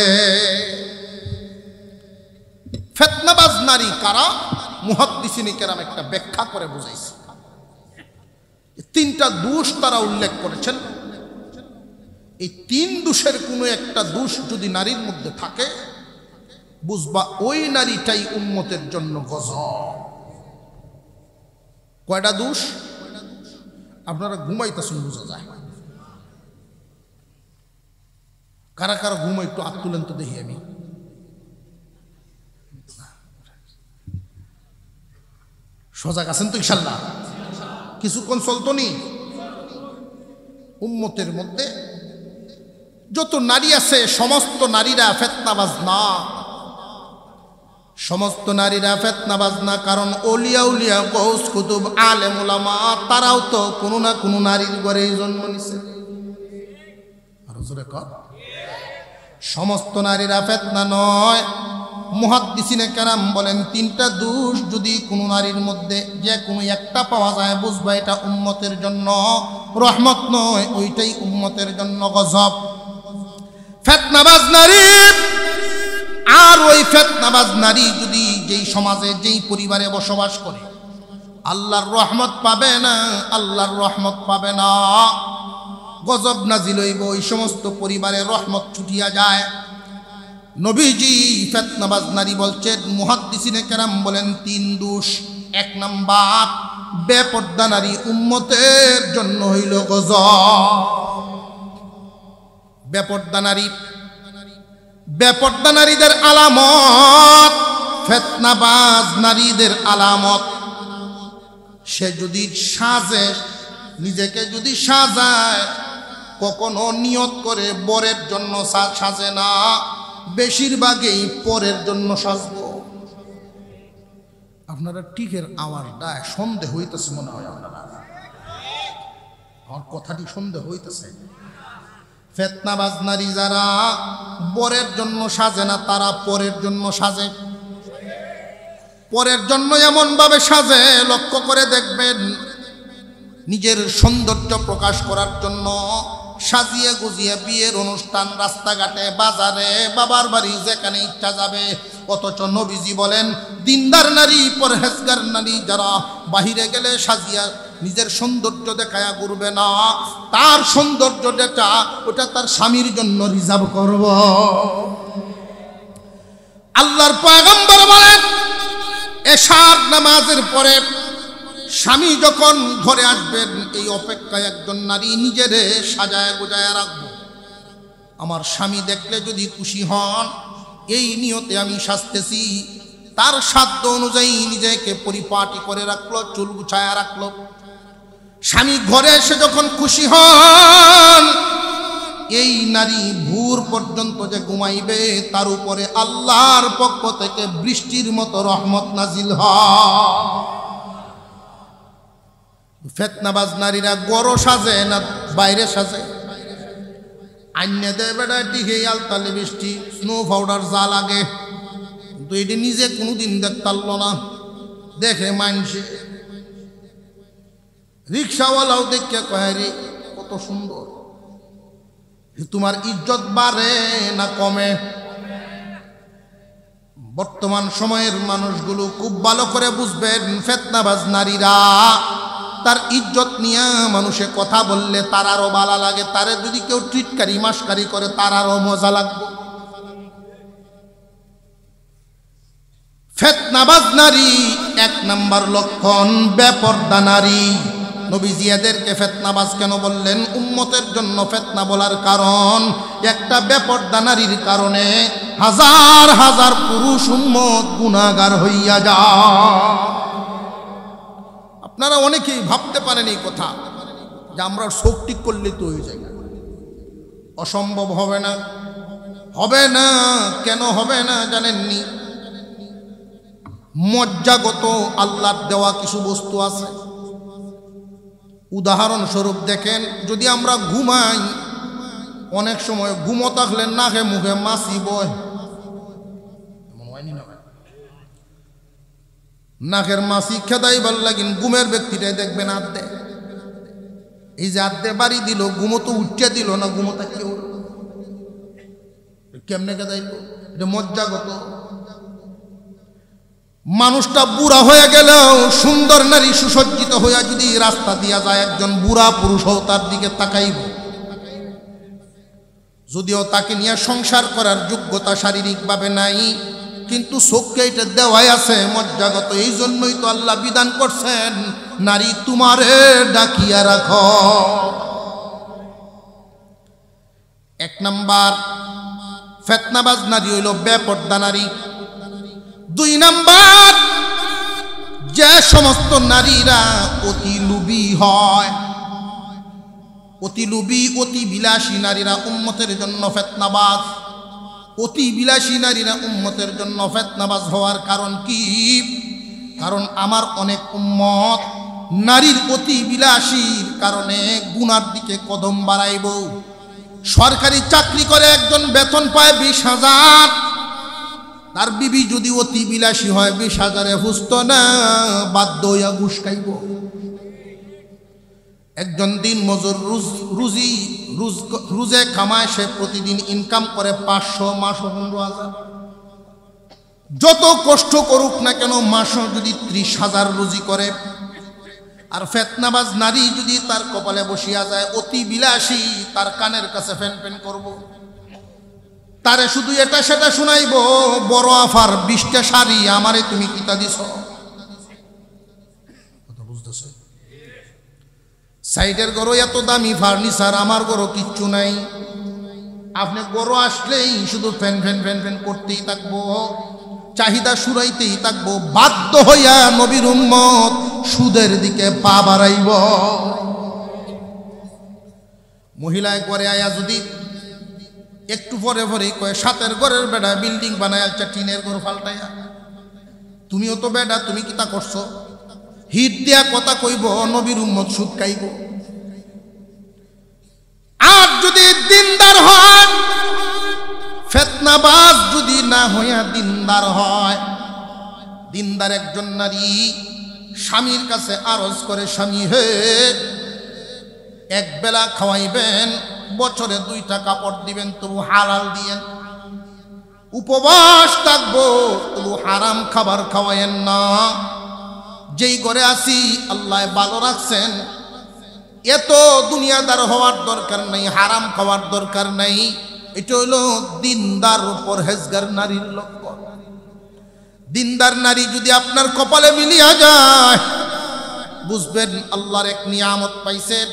ফিতনাবাজ নারী কারা? মুহাদ্দিসিনে কেরাম একটা ব্যাখ্যা করে বুঝাইছে। 3টা দোষ তারা উল্লেখ করেছেন। এই 3 দোষের কোনো একটা দোষ যদি নারীর মধ্যে থাকে, বুঝবা ওই নারীটাই উম্মতের জন্য গজব। কয়টা দোষ? আপনারা ঘুমাইতেছেন, বোঝা যায়। কারা কারা ঘুম একটু হাত তুলেন তো দেখি আমি। সজাগ আছেন তো ইনশাল্লাহ? কিছুক্ষণ চলতো নি। উম্মতের মধ্যে যত নারী আছে সমস্ত নারীরা ফিতনাবাজ না, সমস্ত নারীরা ফিতনাবাজ না। কারণ ওলিয়া উলিয়া গৌস কুতুব আলেম উলামা তারাও তো কোনো না কোনো নারীর ঘরেই জন্ম নিছে। আরো জোরে কর। সমস্ত নারীরা ফিতনা নয়। মুহাদ্দিসিনে কেরাম বলেন তিনটা দোষ যদি কোনো নারীর মধ্যে যে কোনো একটা পাওয়া যায় বুঝবা এটা উম্মতের জন্য রহমত নয়, ওইটাই উম্মতের জন্য গজব। ফিতনাবাজ নারী, আর ওই ফিতনাবাজ নারী যদি যেই সমাজে যেই পরিবারে বসবাস করে আল্লাহর রহমত পাবে না, আল্লাহর রহমত পাবে না, গজব নাজিল হইব, ওই সমস্ত পরিবারে রহমত ছুটিয়া যায়। নবীজি ফিতনাবাজ নারী বলছেন, মুহাদ্দিসিনে কেরাম বলেন তিন দোষ। এক নাম্বার বেপর্দা নারী উম্মতের জন্য হইল গজব। বেপর্দা নারী, বেপর্দা নারীদের আলামত, ফিতনাবাজ নারীদের আলামত। সে যদি সাজে, নিজেকে যদি সাজায়, কখনো নিয়ত করে বরের জন্য সাজে না, বেশিরভাগই পরের জন্য সাজবো। আপনারা টিকের আওয়াজটা সন্দেহ হইতেছে মনে হয়, আপনারা আমার কথাটি সন্দেহ হইতেছে। ফিতনাবাজ নারী যারা বরের জন্য সাজে না তারা পরের জন্য সাজে। পরের জন্য এমন ভাবে সাজে, লক্ষ্য করে দেখবেন, নিজের সৌন্দর্য প্রকাশ করার জন্য সাজিয়ে গুজিয়ে বিয়ের অনুষ্ঠান, রাস্তাঘাটে, বাজারে, বাবার বাড়ি, যেখানে ইচ্ছা যাবে। অথচ নবীজি বলেন দিনদার নারী, পরহেজগার নারী যারা বাহিরে গেলে সাজিয়া নিজের সৌন্দর্য দেখায়া ঘুরবে না, তার সৌন্দর্য যেটা ওটা তার স্বামীর জন্য রিজার্ভ করব। আল্লাহর পয়গম্বর বলেন এশার নামাজের পরে স্বামী যখন ঘরে আসবেন এই অপেক্ষায় একজন নারী নিজেরে সাজায় গোজায় রাখবো। আমার স্বামী দেখলে যদি খুশি হন, এই নিয়তে আমি সাজতেছি। তার সাধ্য অনুযায়ী নিজেকে পরিপাটি করে রাখলো, চুল গুছায়া রাখলো। স্বামী ঘরে এসে যখন খুশি হন, এই নারী ভোর পর্যন্ত যে ঘুমাইবে তার উপরে আল্লাহর পক্ষ থেকে বৃষ্টির মতো রহমত নাজিল হয়। ফিতনাবাজ নারীরা গড় সাজে না বাইরে সাজে? আইনে দেয় বেটা টিকে আলতালে বৃষ্টি, স্নো পাউডার যা লাগে, কিন্তু এটি নিজে কোনোদিন দেখতারল না। দেখে মানছে, রিক্সাওয়ালাও দেখে কয় রে কত সুন্দর। তোমার ইজ্জত বাড়ে না কমে? বর্তমান সময়ের মানুষগুলো খুব ভালো করে বুঝবেন, ফিতনাবাজ নারীরা তার ইজ্জত নিয়ে মানুষে কথা বললে তার আরো ভালো লাগে, তারে যদি কেউ ট্রিটকারি মাস্কারি করে তার আরো মজা লাগবে। ফিতনাবাজ নারী এক নাম্বার লক্ষণ বেপরদা নারী। নবীজি এদেরকে ফিতনাবাজ কেন বললেন? উম্মতের জন্য ফিতনা বলার কারণ একটা বেপরদা নারীর কারণে হাজার হাজার পুরুষ উম্মত গুনাহগার হইয়া যায়। আপনারা অনেকেই ভাবতে পারেন এই কথা যে আমরা চোখ ঠিক করলে তো হয়ে যায়। অসম্ভব হবে না, হবে না। কেন হবে না জানেননি? মজ্জাগত আল্লাহর দেওয়া কিছু বস্তু আছে। উদাহরণস্বরূপ দেখেন, যদি আমরা ঘুমাই, অনেক সময় ঘুমো থাকলে নাকে মুখে মাছি বয়, নাকের মাছি খেদাইবার লাগিন ঘুমের ব্যক্তিটাই দেখবেন আদ্দে। এই যে আদ্দে বাড়ি দিল, ঘুমো তো উঠে দিল না, ঘুমো তাকে কেমনে খেদাইল? এটা মজ্জাগত। মানুষটা বুড়া হয়ে গেলেও সুন্দর নারী সুসজ্জিত হইয়া যদি রাস্তা দিয়া যায়, একজন বুড়া পুরুষও তার দিকে তাকাইব। যদিও তাকে নিয়ে সংসার করার যোগ্যতা শারীরিকভাবে নাই, কিন্তু চোখকে এটা দেওয়াই আছে মজ্জাগত। এই জন্যই তো আল্লাহ বিধান করছেন, নারী তোমারে ডাকিয়া রাখো। এক নাম্বার ফিতনাবাজ নারী হইল বেপর্দা নারী। 2 নাম্বার, যে সমস্ত নারীরা অতি লোভী হয়, অতি লোভী অতি বিলাসী নারীরা উম্মতের জন্য ফিতনাবাজ। অতি বিলাসী নারীরা উম্মতের জন্য ফিতনাবাজ হওয়ার কারণ কি? কারণ আমার অনেক উম্মত নারীর অতি বিলাসীর কারণে গুনার দিকে কদম বাড়াইব। সরকারি চাকরি করে একজন বেতন পায় 20,000, তার বিবি যদি অতি বিলাসী হয় 20,000-এ হুস্ত না, বাধ্য হইয়া ঘুষ খাইব। একজন দিন মজুর রুজে কামায়, সে প্রতিদিন ইনকাম করে 500, মাসও 15,000। যত কষ্ট করুক না কেন মাসও যদি 30,000 রুজি করে। আর ফিতনাবাজ নারী যদি তার কপালে বসিয়া যায় অতি বিলাসী, তার কানের কাছে ফেন ফেন করব, তারে শুধু এটা সেটা শুনাইব, বড় আফার 20টা শাড়ি আমারে তুমি কিতা দিছ। কথা বুঝতেছে? সাইডের ঘরও এত দামি ফার্নিচার, আমার ঘরও কিচ্ছু নাই। আপনি ঘরও আসলেই শুধু ফ্যান ফ্যান ফ্যান ফ্যান করতেই থাকবো, চাহিদা সুরাইতেই থাকবো, বাধ্য হইয়া নবীর উম্মত সুদের দিকে পা বাড়াইব। মহিলায় করে আয়া যদি একটু পরে পরে কয় সাতের ঘরের বেড়া বিল্ডিং বানায় আলছা, টিনের ঘর ফাল্টাইয়া, তুমিও তো বেড়া, তুমি কিতা করছো? হিট দিয়া কথা কইব, নবীর উম্মত সুদ খাইব। আর যদি দিনদার হয়, ফিতনাবাজ যদি না হইয়া দিনদার হয়, দিনদার একজন নারী স্বামীর কাছে আরজ করে, স্বামী হে, এক বেলা খাওয়াইবেন, বছরে 2টা কাপড় দিবেন, তবু হালাল দিয়েন। উপবাস থাকবো, তবু হারাম খাবার খাওয়ায়েন না। যেই ঘরে আসি আল্লাহ ভালো রাখছেন, এত দুনিয়াদার হওয়ার দরকার নাই, হারাম খাওয়ার দরকার নাই। এটা হইল দিনদার পরহেজগার নারীর লক্ষণ। দিনদার নারী যদি আপনার কপালে মিলিয়া যায়, বুঝবেন আল্লাহর এক নিয়ামত পাইছেন।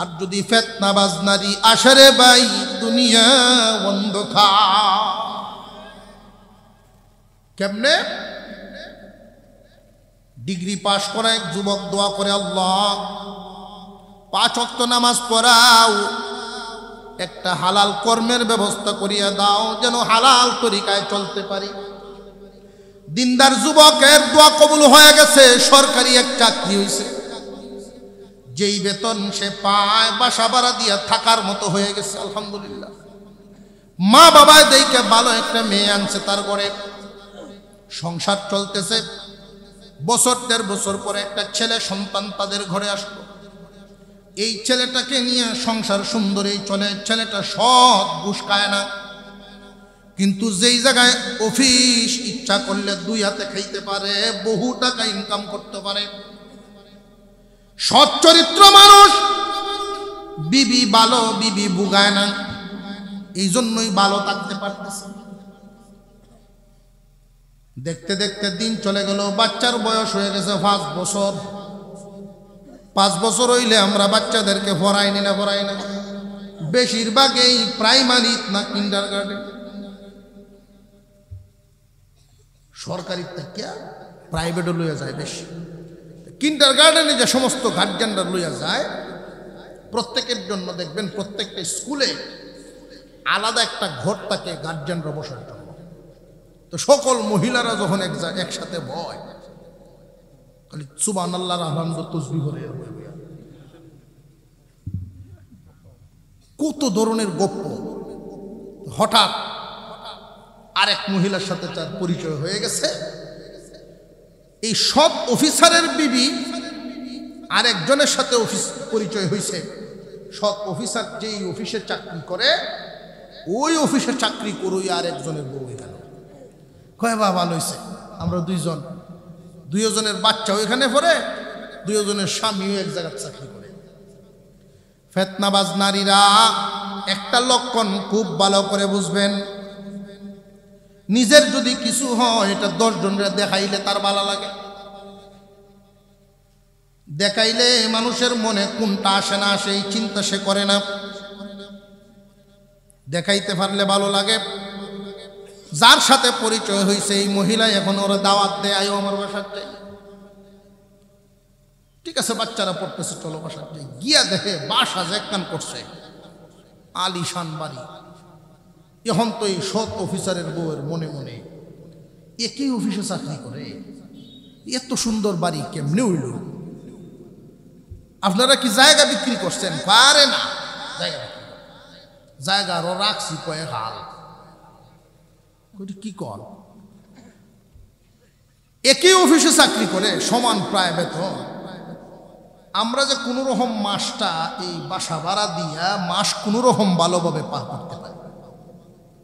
আর যদি ফিতনাবাজ নারী আসরে ভাই, দুনিয়া অন্ধকার। কেমনে? ডিগ্রি পাশ করা এক যুবক দোয়া করে, আল্লাহ 5 ওয়াক্ত নামাজ পড়াও, একটা হালাল কর্মের ব্যবস্থা করিয়া দাও, যেন হালাল তরিকায় চলতে পারি। দিনদার যুবকের দোয়া কবুল হয়ে গেছে, সরকারি এক চাকরি হয়েছে, যেই বেতন সে পায় বাসা ভাড়া দিয়া থাকার মতো হয়ে গেছে, আলহামদুলিল্লাহ। মা বাবায় দেখে ভালো একটা মেয়ে আনছে, তার ঘরে সংসার চলতেছে। বছর 1.5 বছর পরে একটা ছেলে সন্তান তাদের ঘরে আসলো। এই ছেলেটাকে নিয়ে সংসার সুন্দরই চলে, ছেলেটা সৎ, ঘুষ খায় না। কিন্তু যেই জায়গায় অফিস, ইচ্ছা করলে 2 হাতে খাইতে পারে, বহু টাকা ইনকাম করতে পারে, সৎ চরিত্র মানুষ, বিবি ভালো, বিবি বুগায় না, এই জন্যই ভালো থাকতে পারতেছে। দেখতে দেখতে দিন চলে গেল, বাচ্চার বয়স হয়ে গেছে 5 বছর। 5 বছর হইলে আমরা বাচ্চাদেরকে পড়াইনি না, পড়াই না, বেশিরভাগই প্রাইমারি না কিন্ডারগার্টেন। সরকারি থেকে প্রাইভেটও লইয়া যায় বেশি। কিন্ডারগার্টেনে যে সমস্ত গার্জিয়ানরা লইয়া যায়, প্রত্যেকের জন্য দেখবেন প্রত্যেকটা স্কুলে আলাদা একটা ঘর থাকে গার্জিয়ানরা বসার জন্য। তো সকল মহিলারা যখন একসাথে বয়, খালি সুবহানাল্লাহর আলহামদুলিল্লাহ তাসবিহ করে, কত ধরনের গপ্প। হঠাৎ আরেক মহিলার সাথে তার পরিচয় হয়ে গেছে। এই সব অফিসারের বিবি আরেকজনের সাথে পরিচয় হয়েছে। সব অফিসার যেই অফিসে চাকরি করে, ওই অফিসে চাকরি করুই আরেকজনের বউ হয়ে গেল। কয় বা ভালো হয়েছে, আমরা 2 জনের বাচ্চা ওইখানে পড়ে, 2 জনের স্বামীও এক জায়গায় চাকরি করে। ফিতনাবাজ নারীরা একটা লক্ষণ খুব ভালো করে বুঝবেন, নিজের যদি কিছু হয় এটা 10 জনের দেখাইলে তার ভালো লাগে। দেখাইলে মানুষের মনে কোনটা আসে না আসে এই চিন্তা সে করে না। দেখাইতে পারলে ভালো লাগে। যার সাথে পরিচয় হয়েছে এই মহিলা এখন ওরা দাওয়াত দেয়, আয়ো আমার বাসার যাই। ঠিক আছে, বাচ্চারা পড়তেছে, চলো বাসার যাই। গিয়া দেখে বাসা একখান করছে, আলিশান বাড়ি। এখন তো এই সৎ অফিসারের বউয়ের মনে মনে, একই অফিসে চাকরি করে, এত সুন্দর বাড়ি কেমনে হইল? আপনারা কি জায়গা বিক্রি করছেন? পারে না, জায়গা আরো রাখছি কয়েক হাল। কি কর, একই অফিসে চাকরি করে, সমান প্রায় বেতন। আমরা যে কোনো রকম মাসটা এই বাসা ভাড়া দিয়া মাস কোনো রকম ভালোভাবে পার করতে পারি,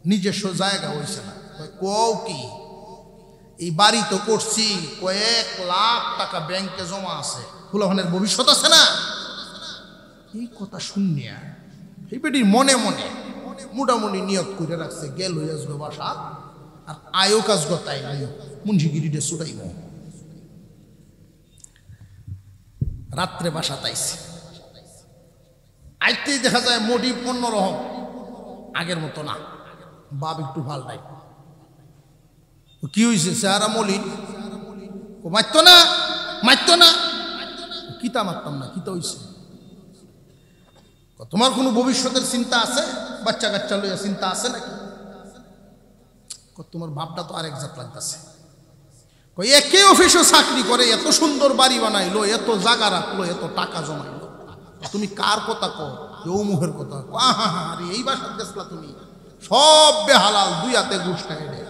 নিজস্ব জায়গা হয়েছে না। কও কি, এই বাড়ি তো করছি, কয়েক লাখ টাকা ব্যাংকে জমা আছে, ফুলাফানের ভবিষ্যৎ আছে না। এই কথা শুনিয়া এই বেটির মনে মনে মোটামুটি নিয়ত করে রাখছে, গেল হয়ে আসবে বাসা, আর আয়ো কাজ গতাই মুন্সিগিরিটা ছুটাইব। রাত্রে বাসা তাইছে, আইতেই দেখা যায় মোটি অন্যরকম, আগের মতো না, বাপ একটু ভাল নাই। কি হয়েছে? চেহারা মলিন, মারতো না, মারতো না। কিতা মারতাম না, কিতা হয়েছে? তোমার কোনো ভবিষ্যতের চিন্তা আছে? বাচ্চা কাচ্চা লইয়া চিন্তা আছে নাকি? তোমার ভাবটা তো আরেক জাত লাগতেছে। একই অফিসে চাকরি করে, এত সুন্দর বাড়ি বানাইলো, এত জায়গা রাখলো, এত টাকা জমাইলো, তুমি কার কথা কো? মুহের কথা। আরে এই বাসার গেছলা তুমি, সব বেহালাল, দুই হাতে ঘুষ খাই দেয়।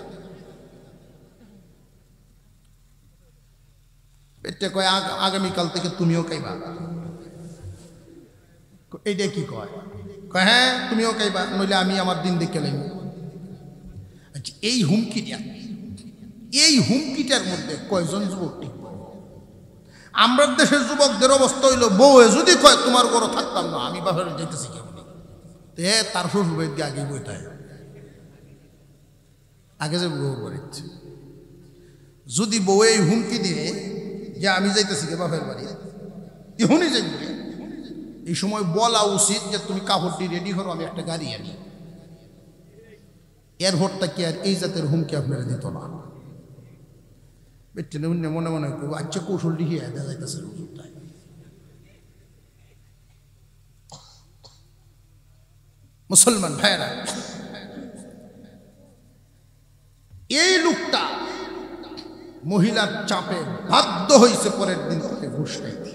এটা কয় আগামীকাল থেকে তুমিও খাইবা। এইটা কি কয়? কয় হ্যাঁ তুমিও খাইবা, নইলে আমি আমার দিন দেখে নেব। এই হুমকিটার মধ্যে কয়জন যুবক টিকব? আমরা দেশের যুবকদের অবস্থা হইল, বউয়ে যদি কয় তোমার ঘরে থাকতাম না, আমি বাপের যেতেছি কেমনি, তার শ্বশুর বাড়িতে আগে বইটায় আগে যে বউ বাড়িতে। যদি বউ এই হুমকি দিয়ে যে আমি যাইতেছি কে বাপের বাড়ি, এখনই যাইব, এই সময় বলা উচিত যে তুমি কাপড়টি রেডি করো, আমি একটা গাড়ি আনি। এর ভোটটা কি আর এই জাতের হুমকি আপনারা দিত না? মনে মনে করবো আচ্ছা কৌশল লিখিয়ে দেখা যাইতেছে। মুসলমান ভাইরা, এই লোকটা মহিলার চাপে বাধ্য হয়েছে পরের দিন থেকে ঘুষ খাইতে।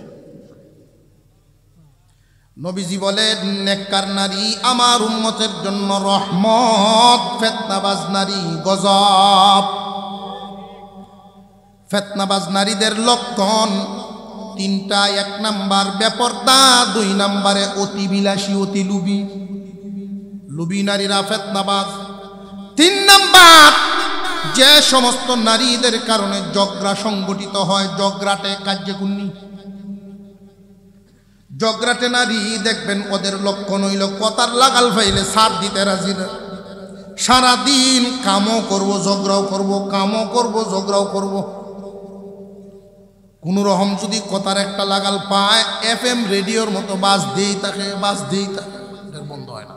নবীজি বলেন, নেককার নারী আমার উম্মতের জন্য রহমত, ফিতনাবাজ নারী গজব। ফিতনাবাজ নারীদের লক্ষণ তিনটা। এক নাম্বার বেপরদা, দুই নাম্বারে অতি বিলাসী, অতি লুবি, লুবি নারীরা ফিতনাবাজ। তিন নাম্বার, যে সমস্ত নারীদের কারণে ঝগড়া সংগঠিত হয়, ঝগড়াটে কার্যকুন্নি, ঝগড়াটে নারী দেখবেন ওদের লক্ষণ হইল কথার লাগাল ফাইলে সাথ দিতে রাজি না। সারাদিন কামও করব, ঝগড়াও করব, কামও করব, ঝগড়াও করব। কোন রকম যদি কথার একটা লাগাল পায়, FM রেডিওর মতো বাস দিয়েই থাকে, বাস দিয়েই থাকে, এটার বন্ধ হয় না।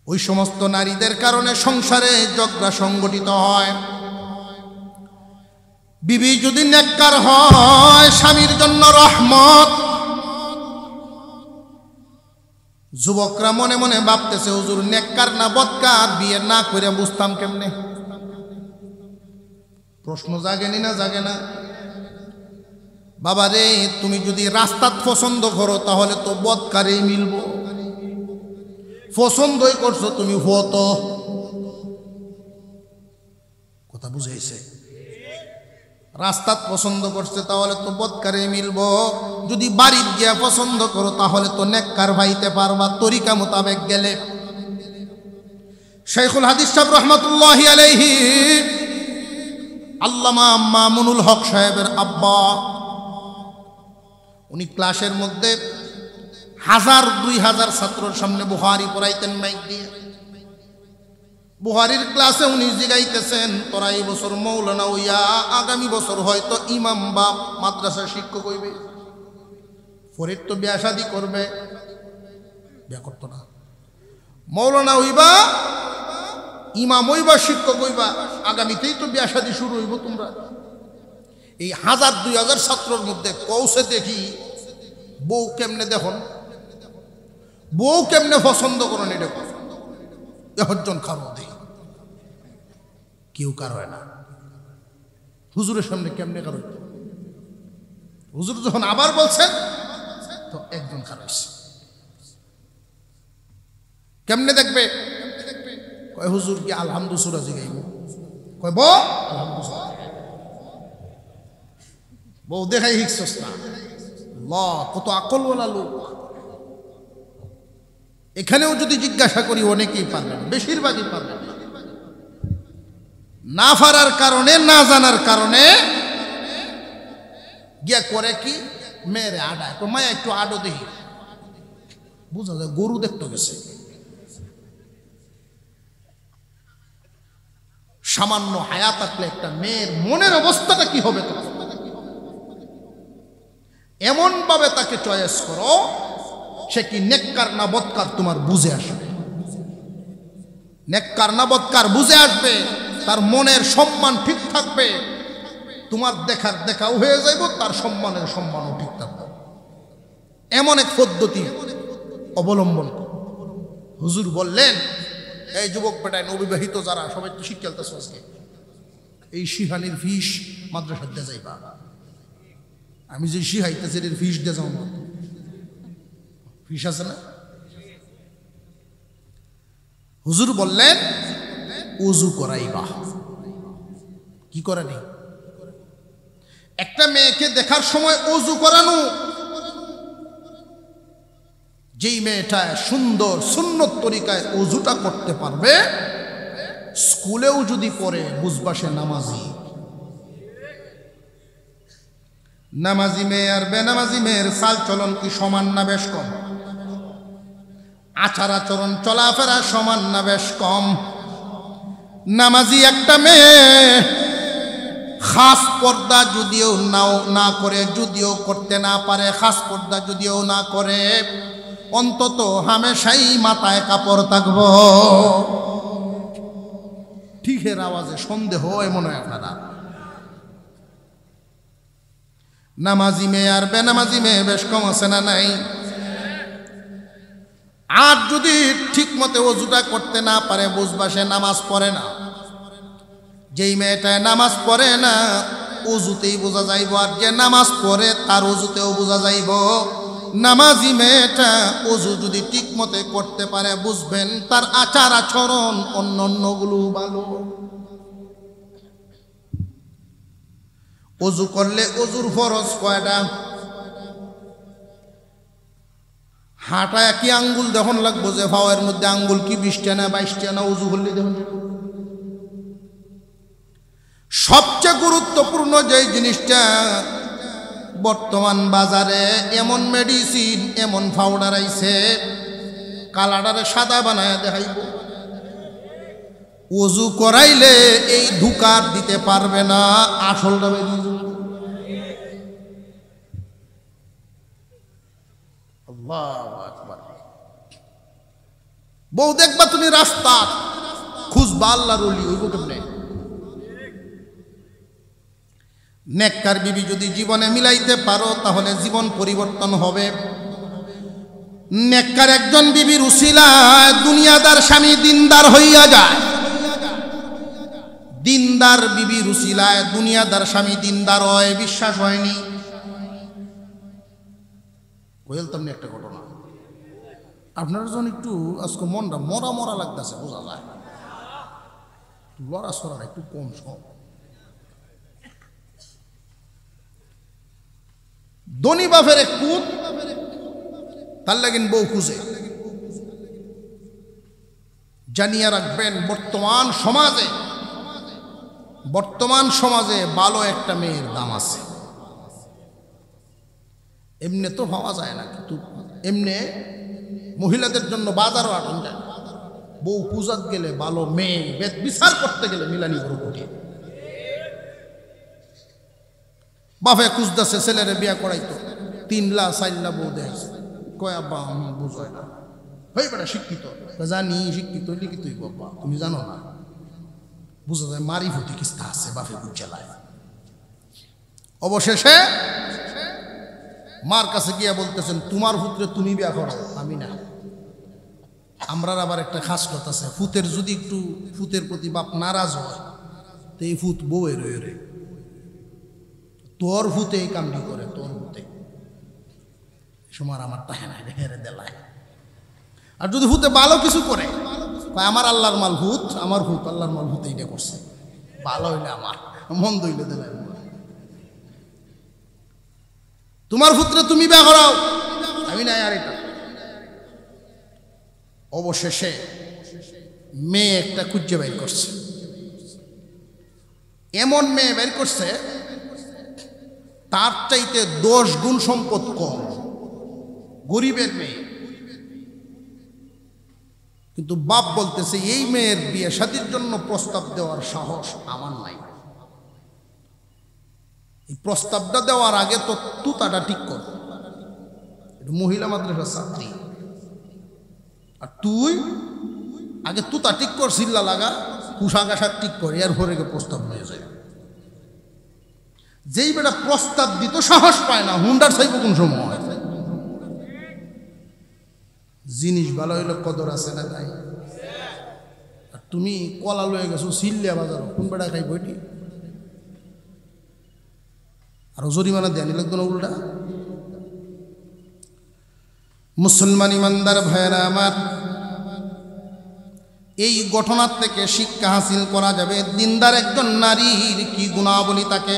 ওই সমস্ত নারীদের কারণে সংসারে ঝগড়া সংগঠিত হয়। বিবি যদি নেককার হয়, স্বামীর জন্য রহমত। যুবকরা মনে মনে ভাবতেছে, হুজুর নেককার না বদকার, বিয়ে না করে বুঝতাম কেমনে? প্রশ্ন জাগেনি না জাগে না? বাবা রে, তুমি যদি রাস্তাত পছন্দ করো তাহলে তো বদকারেই মিলবো। পছন্দই করছো তুমি, হতো কথা বুঝাইছে? রাস্তাত পছন্দ করছে তাহলে তো বদকারে মিলবো। যদি বাড়ির গিয়া পছন্দ করো তাহলে তো নেককার ভাইতে পারবা, তরিকা মোতাবেক গেলে। শাইখুল হাদিস সাহেব রহমাতুল্লাহি আলাইহি, আল্লামা মামুনুল হক সাহেবের আব্বা, উনি ক্লাসের মধ্যে 1000-2000 ছাত্রর সামনে বুখারী পড়াইতেন মাইক দিয়ে। বুখারীর ক্লাসে উনি জিগাইতেছেন, তোরা এই বছর মৌলানা হইয়া আগামী বছর হয়তো ইমাম বা মাদ্রাসার শিক্ষক হইবে, ফরিদ তো বিয়া শাদি করবে, বিয়া করতো না। মৌলানা হইবা, ইমাম হইবা, শিক্ষক হইবা, আগামীতেই তো বিয়া শাদী শুরু হইব। তোমরা এই 1000-2000 ছাত্রর মধ্যে কৌশে দেখি বউ কেমনে দেখুন, বউ কেমনে পছন্দ করেন, এটা একজন কারো দেখি কেউ কারো হয় না। হুজুরের সামনে কেমনে কারো, হুজুর যখন আবার বলছেন তো একজন কারো হয়েছে। কেমনে দেখবে? কয় হুজুর কি আলহামদু সূরা জিগাইব, কয় বউ আলহামদু সূরা, বউ দেখাই হিকছস না। আল্লাহ, কত আকলওয়ালা লোক। এখানেও যদি জিজ্ঞাসা করি অনেকেই পারবেন, বেশিরভাগই পারবেন না। পারার কারণে, না জানার কারণে গিয়া করে কি, মেয়েরে আডায়। তো মায়া একটু আডো দেখি, বুঝা যায় গরু দেখতে গেছে। সামান্য হায়া থাকলে একটা মেয়ের মনের অবস্থাটা কি হবে, তো এমন ভাবে তাকে চয়েস করো সে কি নেককার না বদকার তোমার বুঝে আসবে। নেককার না বদকার বুঝে আসবে, তার মনের সম্মান ঠিক থাকবে, তোমার দেখার দেখাও হয়ে যাইব, তার সম্মানের সম্মানও ঠিক থাকবে। এমন এক পদ্ধতি অবলম্বন করো। হুজুর বললেন, এই যুবক বেটায় অবিবাহিত যারা সবাই তো শিখ খেলতেছ, আজকে এই শিহানির ফিস মাদ্রাসার দিয়ে যাইবা। আমি যে শিহাইতেছি এর ফিস দিয়ে যাও, ফিস আছে না? হুজুর বললেন উজু করাইবা। কি করে নেই? একটা মেয়েকে দেখার সময় উজু করানো। যেই মেয়েটা সুন্দর সুন্নত তরিকায় উজুটা করতে পারবে, স্কুলেও যদি পড়ে বুঝবা সে নামাজি। নামাজি মেয়ে আর বেনামাজি মেয়ের চাল চলন কি সমান না বেশ কম? আচার আচরণ চলাফেরা সমান না বেশ কম? নামাজি একটা মেয়ে খাস পর্দা যদিও না করে, যদিও করতে না পারে, খাস পর্দা যদিও না করে, অন্তত হামেশাই মাথায় কাপড় থাকব। ঠিকের আওয়াজে সন্দেহ এমন হয় আপনারা। নামাজি মেয়ে আর বেনামাজি মেয়ে বেশ কম আছে না নাই? আর যদি ঠিক মতে ওযুটা করতে না পারে, বুঝবা সে নামাজ পড়ে না। যেই মেয়েটায় নামাজ পড়ে না ওযুতেই বোঝা যাইব, আর যে নামাজ পড়ে তার ওযুতেও বোঝা যাইব। নামাজি মেয়েটা ওযু যদি ঠিক মতে করতে পারে, বুঝবেন তার আচার আচরণ অন্যান্যগুলো ভালো। ওযু করলে ওযুর ফরজ কয়টা? হাঁটায় কি আঙ্গুল দেখুন লাগবো যে ফাওয়ার মধ্যে আঙ্গুল কি 20টা না 22টা না? ওযু করলে দেখুন। সবচেয়ে গুরুত্বপূর্ণ যে জিনিসটা, বর্তমান বাজারে এমন মেডিসিন, এমন পাউডার আইছে, কালাডারে সাদা বানায় দেখাইব। ওযু করাইলে এই ধোঁকা দিতে পারবে না, আসলটা বেরিয়ে যাবে। আল্লাহু আকবার। বউ দেখবা তুমি রাস্তা খুঁজবা, আল্লাহর ওলি হইব কেমনে? নেককার বিবি যদি জীবনে মিলাইতে পারো তাহলে জীবন পরিবর্তন হবে। নেককার একজন বিবির উসিলায় দুনিয়াদার স্বামী দিনদার হইয়া যায়। দিনদার বিবির উসিলায় দুনিয়াদার স্বামী দিনদার হয়। বিশ্বাস হয়নি? বলতাম না একটা ঘটনা, আপনার জন্য একটু আজকে মনটা মরা মরা লাগতেছে, বোঝা যায়। লড়া সরা একটু কম সব। ধনী বাপের এক পুত, তার লাগেন বউ খুঁজে। জানিয়ে রাখবেন বর্তমান সমাজে ভালো একটা মেয়ের দাম আছে। এমনি তো হওয়া যায় না, কিন্তু এমনি মহিলাদের জন্য বাজারও আটন যায়। বউ পূজাত গেলে ভালো মেয়ে বিচার করতে গেলে মিলানি বড় কঠিন। বাপে খুঁজতেছে ছেলেরে বিয়া করাইতো, 3 লাখ 4 লাখ বউ দেখছে, কয় আব্বা বুঝায় না, হই বেটা শিক্ষিত, জানি শিক্ষিত লিখিতই বাবা, তুমি জানো না। বুঝা যায় মারি ফুটি কিস্তা আছে বাপে বুঝালায়। অবশেষে মার কাছে গিয়া বলতেছেন, তোমার পুত্রে তুমি বিয়া করো, আমি না। আমরার আবার একটা খাসলত আছে, ফুতের যদি একটু ফুতের প্রতি বাপ নারাজ হয় তো এই ফুত বউয়ের রে, তোর ফুতে এই কামটি করে, তোর ফুতে সময় আমার তাহে না হেরে দেলায়। আর যদি ফুতে ভালো কিছু করে, আমার আল্লাহর মাল ভূত, আমার ভূত আল্লাহর মাল ভূত এইটা করছে, ভালো হইলে আমার, মন্দ হইলে দেলায়। তোমার পুত্রে তুমি বিয়া করাও, আমি নাই। আর এটা অবশেষে মেয়ে একটা খুঁজে বের করছে, এমন মেয়ে বের করছে তার চাইতে 10 গুণ সম্পদ কম, গরিবের মেয়ে। কিন্তু বাপ বলতেছে এই মেয়ের বিয়ে শাদীর জন্য প্রস্তাব দেওয়ার সাহস আমার নাই। এই প্রস্তাবটা দেওয়ার আগে তো তুতাটা ঠিক কর, মহিলা মাদ্রাসার ছাত্রী, আর তুই আগে তুতা ঠিক কর, সিল্লা লাগা, পোশাক আশাক ঠিক কর, এর পরে প্রস্তাব নিয়ে যায়। যেই বেটা প্রস্তাব দিত সাহস পায় না, হুন্ডার চাইব কোন সময়। জিনিস ভালো হইলে কদর আছে না তাই। আর তুমি কলা লয়ে গেছো সিল্লিয়া বাজার, কোন বেটা খাই বইটি আরো জরিমানা দেয়নি লাগতো না উল্টা। মুসলমান ইমানদার ভাইয়েরা আমার, এই ঘটনার থেকে শিক্ষা হাসিল করা যাবে দিনদার একজন নারীর কি গুণাবলী থাকে।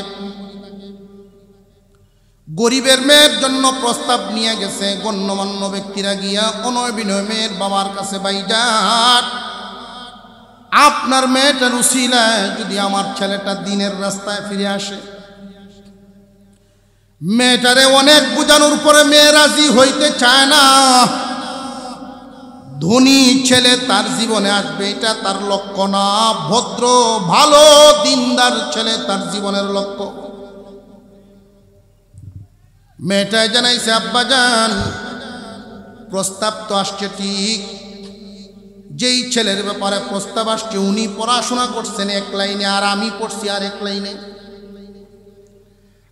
গরিবের মেয়ের জন্য প্রস্তাব নিয়ে গেছে গণ্যমান্য ব্যক্তিরা গিয়া অনয় বিনয় মেয়ের বাবার কাছে, ভাইজান আপনার মেয়েটার উসিলায় যদি আমার ছেলেটা দিনের রাস্তায় ফিরে আসে। মেয়েটারে অনেক বুঝানোর পরে মেয়ে রাজি হইতে চায় না। ধনী ছেলে তার জীবনে আসবে এটা তার লক্ষ্য না, ভদ্র ভালো দিনদার ছেলে তার জীবনের লক্ষ্য। মেয়েটাই জানাইছে, আব্বাজান প্রস্তাব তো আসছে ঠিক, যেই ছেলের ব্যাপারে প্রস্তাব আসছে উনি পড়াশোনা করছেন এক লাইনে, আর আমি পড়ছি আর এক লাইনে।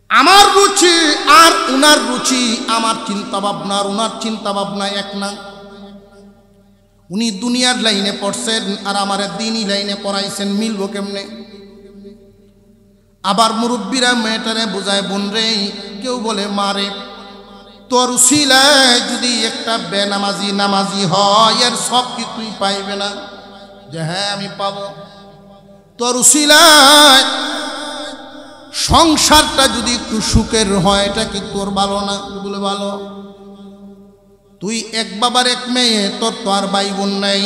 আমার রুচি আর উনার রুচি, আমার চিন্তা ভাবনা আর উনার চিন্তা ভাবনা এক না। উনি দুনিয়ার লাইনে পড়ছেন আর আমার দিনই লাইনে পড়াইছেন, মিলব কেমনে? আবার মুরব্বীরা মেয়েটারে বোঝায়, বোন রে, কেউ বলে মারে, তোর উসিলায় যদি একটা বেনামাজি নামাজি হয় এর সব কি তুই পাইবে না? যে হ্যাঁ আমি পাবো। তোর উসিলায় সংসারটা যদি একটু সুখের হয় এটা কি তোর ভালো না? বলে ভালো। তুই এক বাবার এক মেয়ে, তোর তো আর ভাই বোন নাই,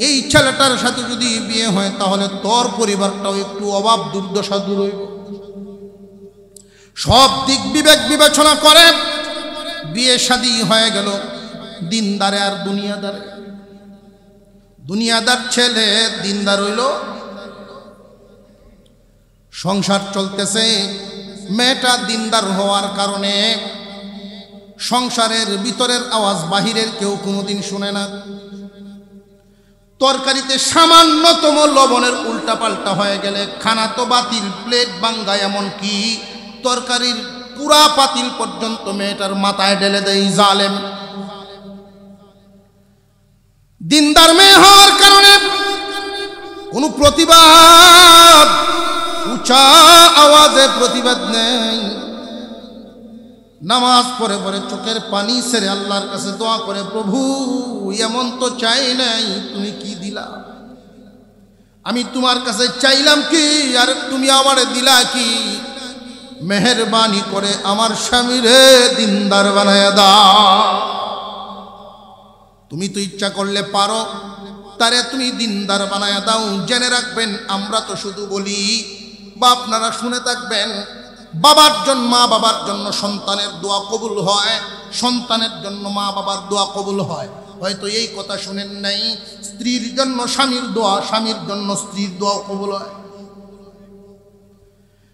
এই ছেলেটার সাথে যদি বিয়ে হয় তাহলে তোর পরিবারটাও একটু অভাব দুর্দশা দূর হইব। সব দিক বিবেক বিবেচনা করে বিয়ে শাদী হয়ে গেল দিনদারে আর দুনিয়াদারে। দুনিয়াদার ছেলে দিনদার হইল, সংসার চলতেছে। মেয়েটা দিনদার হওয়ার কারণে সংসারের ভিতরের আওয়াজ বাহিরের কেউ কোনোদিন শুনে না। তরকারিতে সামান্যতম লবণের উল্টা পাল্টা হয়ে গেলে খানা তো বাতিল, প্লেট ভাঙ্গা, এমনকি তরকারির পুরা পাতিল পর্যন্ত মেয়েটার মাথায় ঢেলে দেয় জালেম। দিনদার মেয়ে হওয়ার কারণে কোনো প্রতিবাদ, উঁচা আওয়াজে প্রতিবাদ নেই। নামাজ পড়ে পড়ে চোখের পানি ছেড়ে আল্লাহর কাছে দোয়া করে, প্রভু এমন তো চাই নাই, তুমি কি দিলা? আমি তোমার কাছে চাইলাম কি আর তুমি আমারে দিলা কি? মেহেরবানি করে আমার স্বামীরে দিনদার বানায়া দাও। তুমি তো ইচ্ছা করলে পারো তারে তুমি দিনদার বানায়া দাও। জেনে রাখবেন, আমরা তো শুধু বলি বা আপনারা শুনে থাকবেন, বাবার জন্য মা বাবার জন্য সন্তানের দোয়া কবুল হয়, সন্তানের জন্য মা বাবার দোয়া কবুল হয়। হয়তো এই কথা শুনেন নাই, স্ত্রীর জন্য স্বামীর দোয়া, স্বামীর জন্য স্ত্রীর দোয়া কবুল হয়।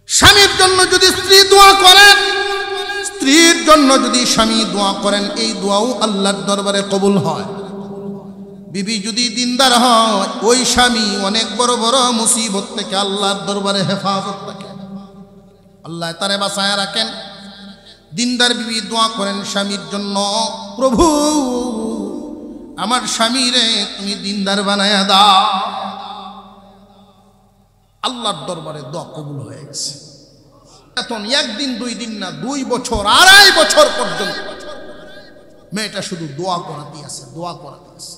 স্বামীর জন্য যদি স্ত্রী দোয়া করেন, স্ত্রীর জন্য যদি স্বামী দোয়া করেন, এই দোয়াও আল্লাহর দরবারে কবুল হয়। বিবি যদি দিনদার হয় ওই স্বামী অনেক বড় বড় মুসিবত থেকে আল্লাহর দরবারে হেফাজত রাখে, আল্লাহ তারে বাঁচায় রাখেন। দিনদার বিবি দোয়া করেন স্বামীর জন্য, প্রভু আমার স্বামীরে তুমি দিনদার বানায়া দাও। আল্লাহর দরবারে দোয়া কবুল হয়ে গেছে। এখন একদিন দুই দিন না, 2 বছর 2.5 বছর পর্যন্ত মেয়েটা শুধু দোয়া করাতে আছে, দোয়া করাতে আছে।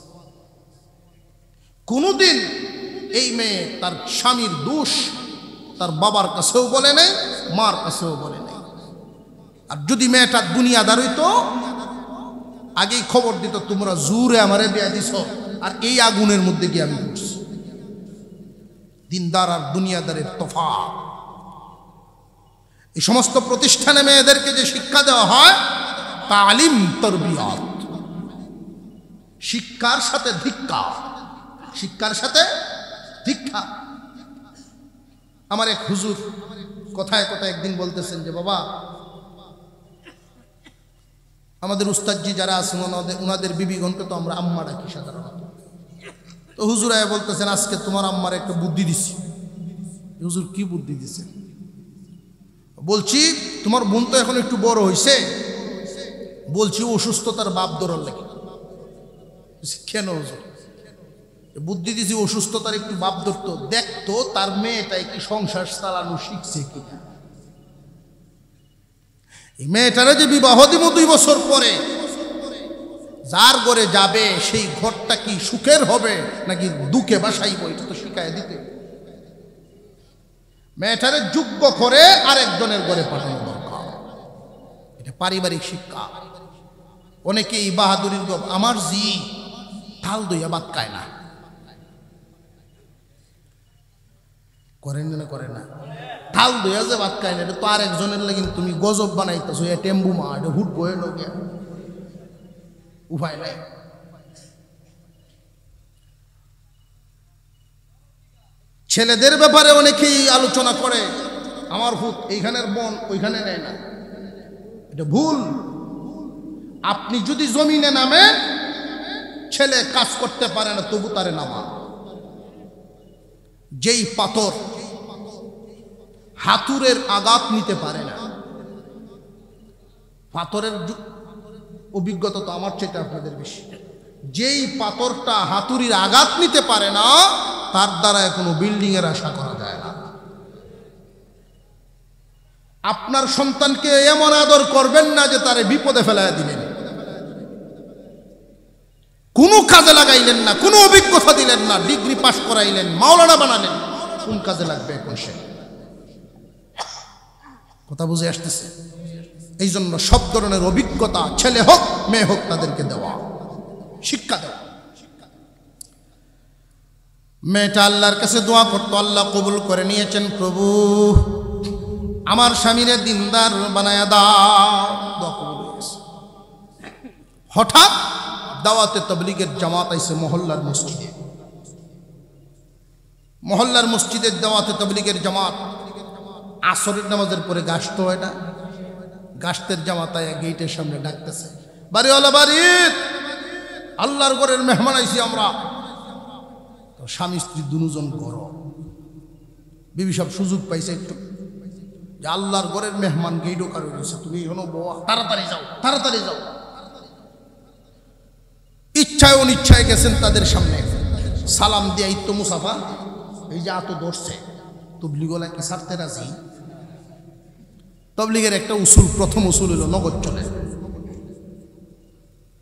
কোনদিন এই মেয়ে তার স্বামীর দোষ তার বাবার কাছেও বলে নাই, মার কাছেও বলে নাই। আর যদি মেয়েটা দুনিয়াদার হইতো আগেই খবর দিত, তোমরা জোরে আমারে বিয়া দিছ আর এই আগুনের মধ্যে গিয়ে আমি পড়ছি। দিনদার আর দুনিয়াদারের তফাৎ। এই সমস্ত প্রতিষ্ঠানে মেয়েদেরকে যে শিক্ষা দেওয়া হয় তালিম তরবিয়ত, শিক্ষার সাথে ধিক্কা, শিক্ষার সাথে ধিক্কা। আমার এক হুজুর কথায় কথায় একদিন বলতেছেন যে বাবা, আমাদের উস্তাদজি যারা আছেন ওনাদের বিবিগণকে তো আমরা আম্মা ডাকি সাধারণত। তো হুজুর আয় বলতেছেন আজকে তোমার আম্মার একটা বুদ্ধি দিছি। হুজুর কি বুদ্ধি দিছে? বলছি তোমার বোন তো এখন একটু বড় হয়েছে, বলছি অসুস্থতার বাপ ধরার লাগে। কেন হুজুর? বুদ্ধি দিছি অসুস্থতার একটু বাপ ধরতো, দেখতো তার মেয়েটাই কি সংসার চালানো শিখছে কিনা। এই মেয়েটারে যে বিবাহ দিব 2 বছর পরে, যার ঘরে যাবে সেই ঘরটা কি সুখের হবে নাকি দুঃখে বাসাইব, এটা তো শিখায় দিতে। মেয়েটারে যোগ্য করে আরেকজনের ঘরে পাঠানো দরকার, এটা পারিবারিক শিক্ষা। অনেকেই বাহাদুরির গপ, আমার জি থাল দইয়া ভাত খায় না, করেন না করেন না, থাল দইয়া যে ভাত খায় না, এটা তো আরেকজনের লাগে তুমি গজব বানাইতেছো। এ টেম্বু মা, এটা হুট বয়ে লোকে উপায় নাই। ছেলেদের ব্যাপারে অনেকেই আলোচনা করে, আমার ভূত এইখানের বোন ওইখানে নেয় না, এটা ভুল। আপনি যদি জমিনে নামেন, ছেলে কাজ করতে পারে না তবু তারে নামা। যেই পাথর হাতুরের আঘাত নিতে পারে না, পাথরের অভিজ্ঞতা তো আমার চেয়ে আপনাদের বেশি। যেই পাথরটা হাতুড়ির আঘাত নিতে পারে না, তার দ্বারা কোনো বিল্ডিং এর আশা করা যায় না। আপনার সন্তানকে এমন আদর করবেন না যে তারে বিপদে ফেলাইয়া দিলেন, কোনো কাজে লাগাইলেন না, কোনো অভিজ্ঞতা দিলেন না, ডিগ্রি পাস করাইলেন, মাওলানা বানালেন, কোন কাজে লাগবে এখন সে? কথা বুঝে আসতেছে? এই জন্য সব ধরনের অভিজ্ঞতা ছেলে হোক মেয়ে হোক তাদেরকে দেওয়া, শিক্ষা দেওয়া। মেয়েটা আল্লাহর কাছে দোয়া করতো, আল্লাহ কবুল করে নিয়েছেন। প্রভু আমার স্বামীরে দিনদার বানায়া দাও, দোয়া কবুল হয়েছে। হঠাৎ দাওয়াতে তবলিগের জামাত আইছে মহল্লার মসজিদে, মহল্লার মসজিদের দাওয়াতে তবলিগের জামাত। আসরের নামাজের পরে গাছতে হয় না, গাছতের জামাতায় গেটের সামনে ডাকতেছে, বাড়িওয়ালা বাড়ি, আল্লাহর ঘরের মেহমান আইছি আমরা। তো স্বামী স্ত্রী দুজন করো, বিবি সব সুযোগ পাইছে একটু যে আল্লাহর ঘরের মেহমান গেইডো কারো গেছে, তুমি এখনো বোয়া, তাড়াতাড়ি যাও, তাড়াতাড়ি যাও। ইচ্ছায় অনিচ্ছায় গেছেন তাদের সামনে, সালাম দিয়ে ইত্তো মুসাফা, এই যে আতো ধরছে। তবলিগলা কি ছাড়তে রাজি? তবলিগের একটা উসুল, প্রথম উসুল হলো নগদ চলে।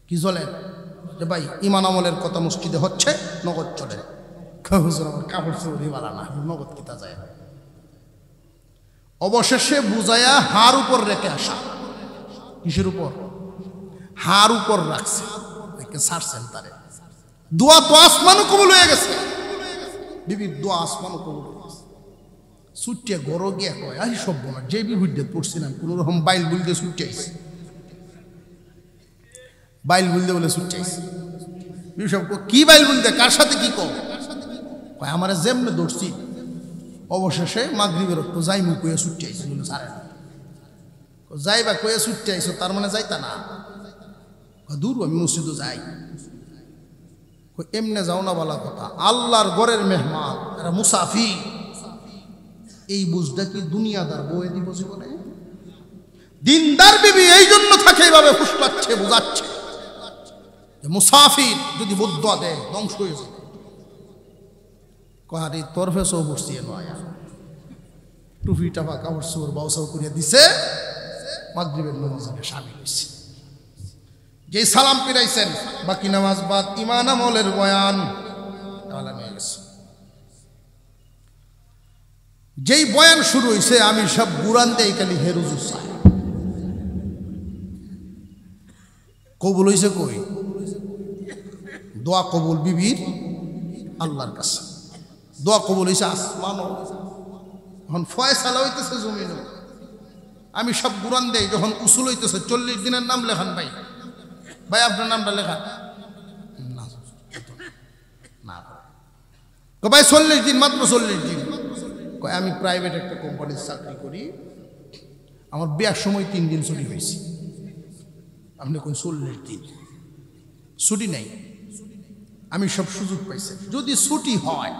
কি চলে? যে ভাই ইমান আমলের কথা মসজিদে হচ্ছে, নগদ চলে। হুজুর আমার কাপড় চৌরি বালা না, নগদ কিতা যায়। অবশেষে বুঝায়া হার উপর রেখে আসা। কিসের উপর? হার উপর রাখছে, ছাড়ছেন তারে। দোয়া তো আসমানও কবুল হয়ে গেছে, বিবির দোয়া আসমানও কবুল হয়ে গেছে। ছুটিয়া গড় গিয়া কয়, আই সব বোনা যে বিহুডে পড়ছিলাম কোন রকম বাইল বুলতে ছুটিয়াইছে, বাইল বুলতে বলে ছুটিয়াইছে। সব কি বাইল বুলতে, কার সাথে কি কম? আমার যেমনে দৌড়ছি। অবশেষে মাগরিবের একটু যাইমু কইয়া ছুটিয়াইছে, বলে সারে না যাইবা কইয়া ছুটিয়াইছো, তার মানে যাইতা না? দূর আমি মসজিদও যাই। এমনে যাও না বলা কথা, আল্লাহর ঘরের মেহমান, এরা মুসাফির। এই বুঝটা কি দুনিয়াদার বয়ে দিব জীবনে? দিনদার বিবি এই জন্য থাকে এইভাবে ফুসলাচ্ছে, বোঝাচ্ছে যে মুসাফির যদি বদুয়া দেয় ধ্বংস হয়ে যাবে। কারি তোর ফেসও বসিয়ে নয়, টুপি টাপা কাপড় চোর বাউসাও করিয়া দিছে, মাগরিবের নামাজে শামিল হয়েছে। যে সালাম পিরাইছেন বাকি নামাজ বাদ, ইমান আমলের বয়ান হয়ে গেছে। যেই বয়ান শুরু হয়েছে আমি সব বুরান দেই খালি হেরুজু চাই। কবুল হয়েছে কই? দোয়া কবুল বিবির আল্লাহর কাছে, দোয়া কবুল হয়েছে আসমানও, এখন ফয়সালা হইতেছে জমিনও। আমি সব বুরান দেই, যখন উসুল হইতেছে 40 দিনের নাম লেখান ভাই, ভাই আপনার নামটা লেখান না ভাই, 40 দিন, মাত্র 40 দিন। আমি প্রাইভেট একটা কোম্পানির চাকরি করি, আমার বিয়ার সময় 3 দিন ছুটি হয়েছে। আপনি কোন 40 দিন ছুটি নেই? আমি সব সুযোগ পাইছি। যদি ছুটি হয়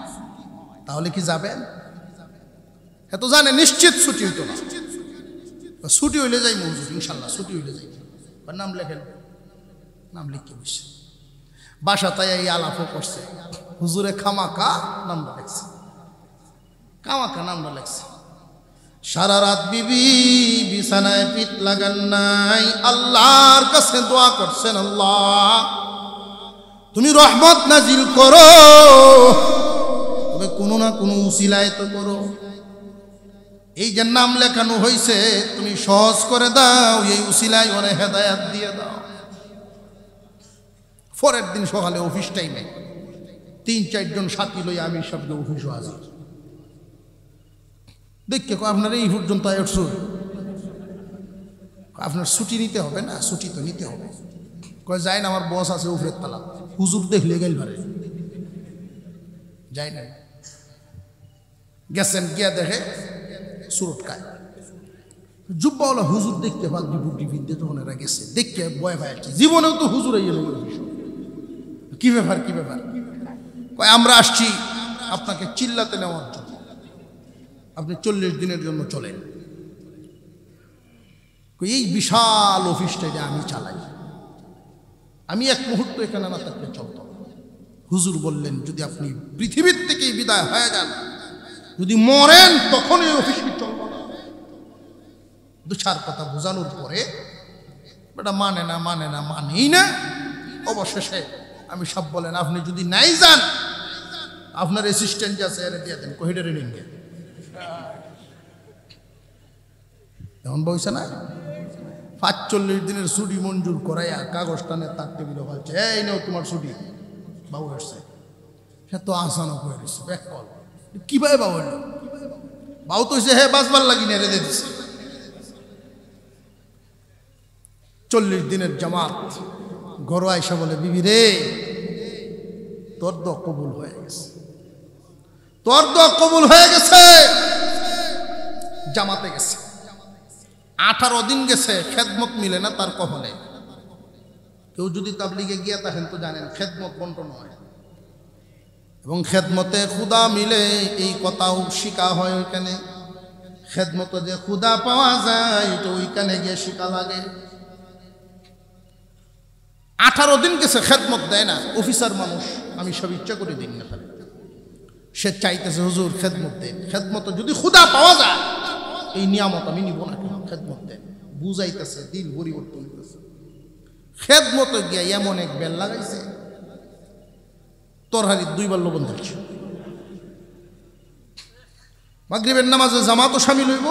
তাহলে কি যাবেন? এত জানে নিশ্চিত ছুটি হইতো না। ছুটি হইলে যাই মজুর, ইনশাল্লাহ ছুটি হইলে যাই। নাম লেখেন, নাম লিখে বসে বাসা, তাই এই আলাপও করছে। হুজুরে খামাকা নামটা লেখছে, খামাকা নামটা লেখছে। সারা রাত বিবি বিছানায় পিঠ লাগান নাই, আল্লাহর কাছে দোয়া করছেন, আল্লাহ তুমি রহমত নাজিল করো, তবে কোনো না কোনো উসিলায় তো করো। এই যে নাম লেখানো হয়েছে তুমি সহজ করে দাও, এই উসিলায় ওরে হেদায়াত দিয়ে দাও। পরের দিন সকালে অফিস টাইমে 3-4 জন সাথী লই আমি সবকে অফিসও হাজির। দেখে আপনার এই পর্যন্ত আয়স, আপনার ছুটি নিতে হবে না? ছুটি তো নিতে হবে। কয় যাই না, আমার বস আছে উপরের তালা, হুজুর দেখলে গেল পারে, যাই না। গেছেন, গিয়া দেখে সুরট খায়, জুব্বাওয়ালা হুজুর দেখতে বাগড়ি বুগড়ি বিদ্যে, তখন এরা গেছে দেখতে বয় ভাই আসছে। জীবনেও তো হুজুর এই গেল, কি ব্যাপার কি ব্যাপার? কয় আমরা আসছি আপনাকে চিল্লাতে নেওয়ার জন্য, আপনি 40 দিনের জন্য চলেন। এই বিশাল অফিসটা আমি চালাই, আমি এক মুহূর্ত এখানে না থাকলে চলত। হুজুর বললেন যদি আপনি পৃথিবীর থেকেই বিদায় হয়ে যান, যদি মরেন, তখন এই অফিসটি চলব না। 2-4 কথা বোঝানোর পরে বেটা মানে না, মানেই না। অবশেষে আমি সব বলেন, আপনি যদি নাই যান, আপনার অ্যাসিস্ট্যান্ট আছে এর দিয়ে দেন, কোহিডারে নিন গে। এমন বলছে না, 45 দিনের ছুটি মঞ্জুর করাইয়া কাগজ টানে তার টেবিলে বলছে, এই নাও তোমার ছুটি। বাবু আসছে, সে তো আসানো করে দিচ্ছে ব্যাক কল। কিভাবে বাবু এলো? বাবু তো হচ্ছে হ্যাঁ বাসবার লাগি না, রেঁধে দিচ্ছে। 40 দিনের জামাত ঘরে আইসা বলে, বিবি রে তোর দোয়া কবুল হয়ে গেছে, তোর দোয়া কবুল হয়ে গেছে। জামাতে গেছে, 18 দিন গেছে, খেদমত মিলে না তার কখনে। কেউ যদি তাবলিগে গিয়া থাকেন তো জানেন খেদমত বন্টন হয়, এবং খেদমতে খুদা মিলে এই কথাও শিখা হয় ওইখানে। খেদমতে যে খুদা পাওয়া যায় এটা ওইখানে গিয়ে শিখা লাগে। 18 দিন গেছে, খেদমত দেয় না। অফিসার মানুষ, আমি সব ইচ্ছা করে দিন না, সে চাইতেছে হুজুর খেদমত দেন। খেদমত যদি খুদা পাওয়া যায় এই নিয়ামত আমি নিব না, খেদমত দেন। বুঝাইতেছে, দিল পরিবর্তন হইতেছে। খেদমত গিয়া এমন এক বেল লাগাইছে, তরহারি 2 বার লবণ ধরছে। মাগরিবের নামাজে জামাতও শামিল হইব,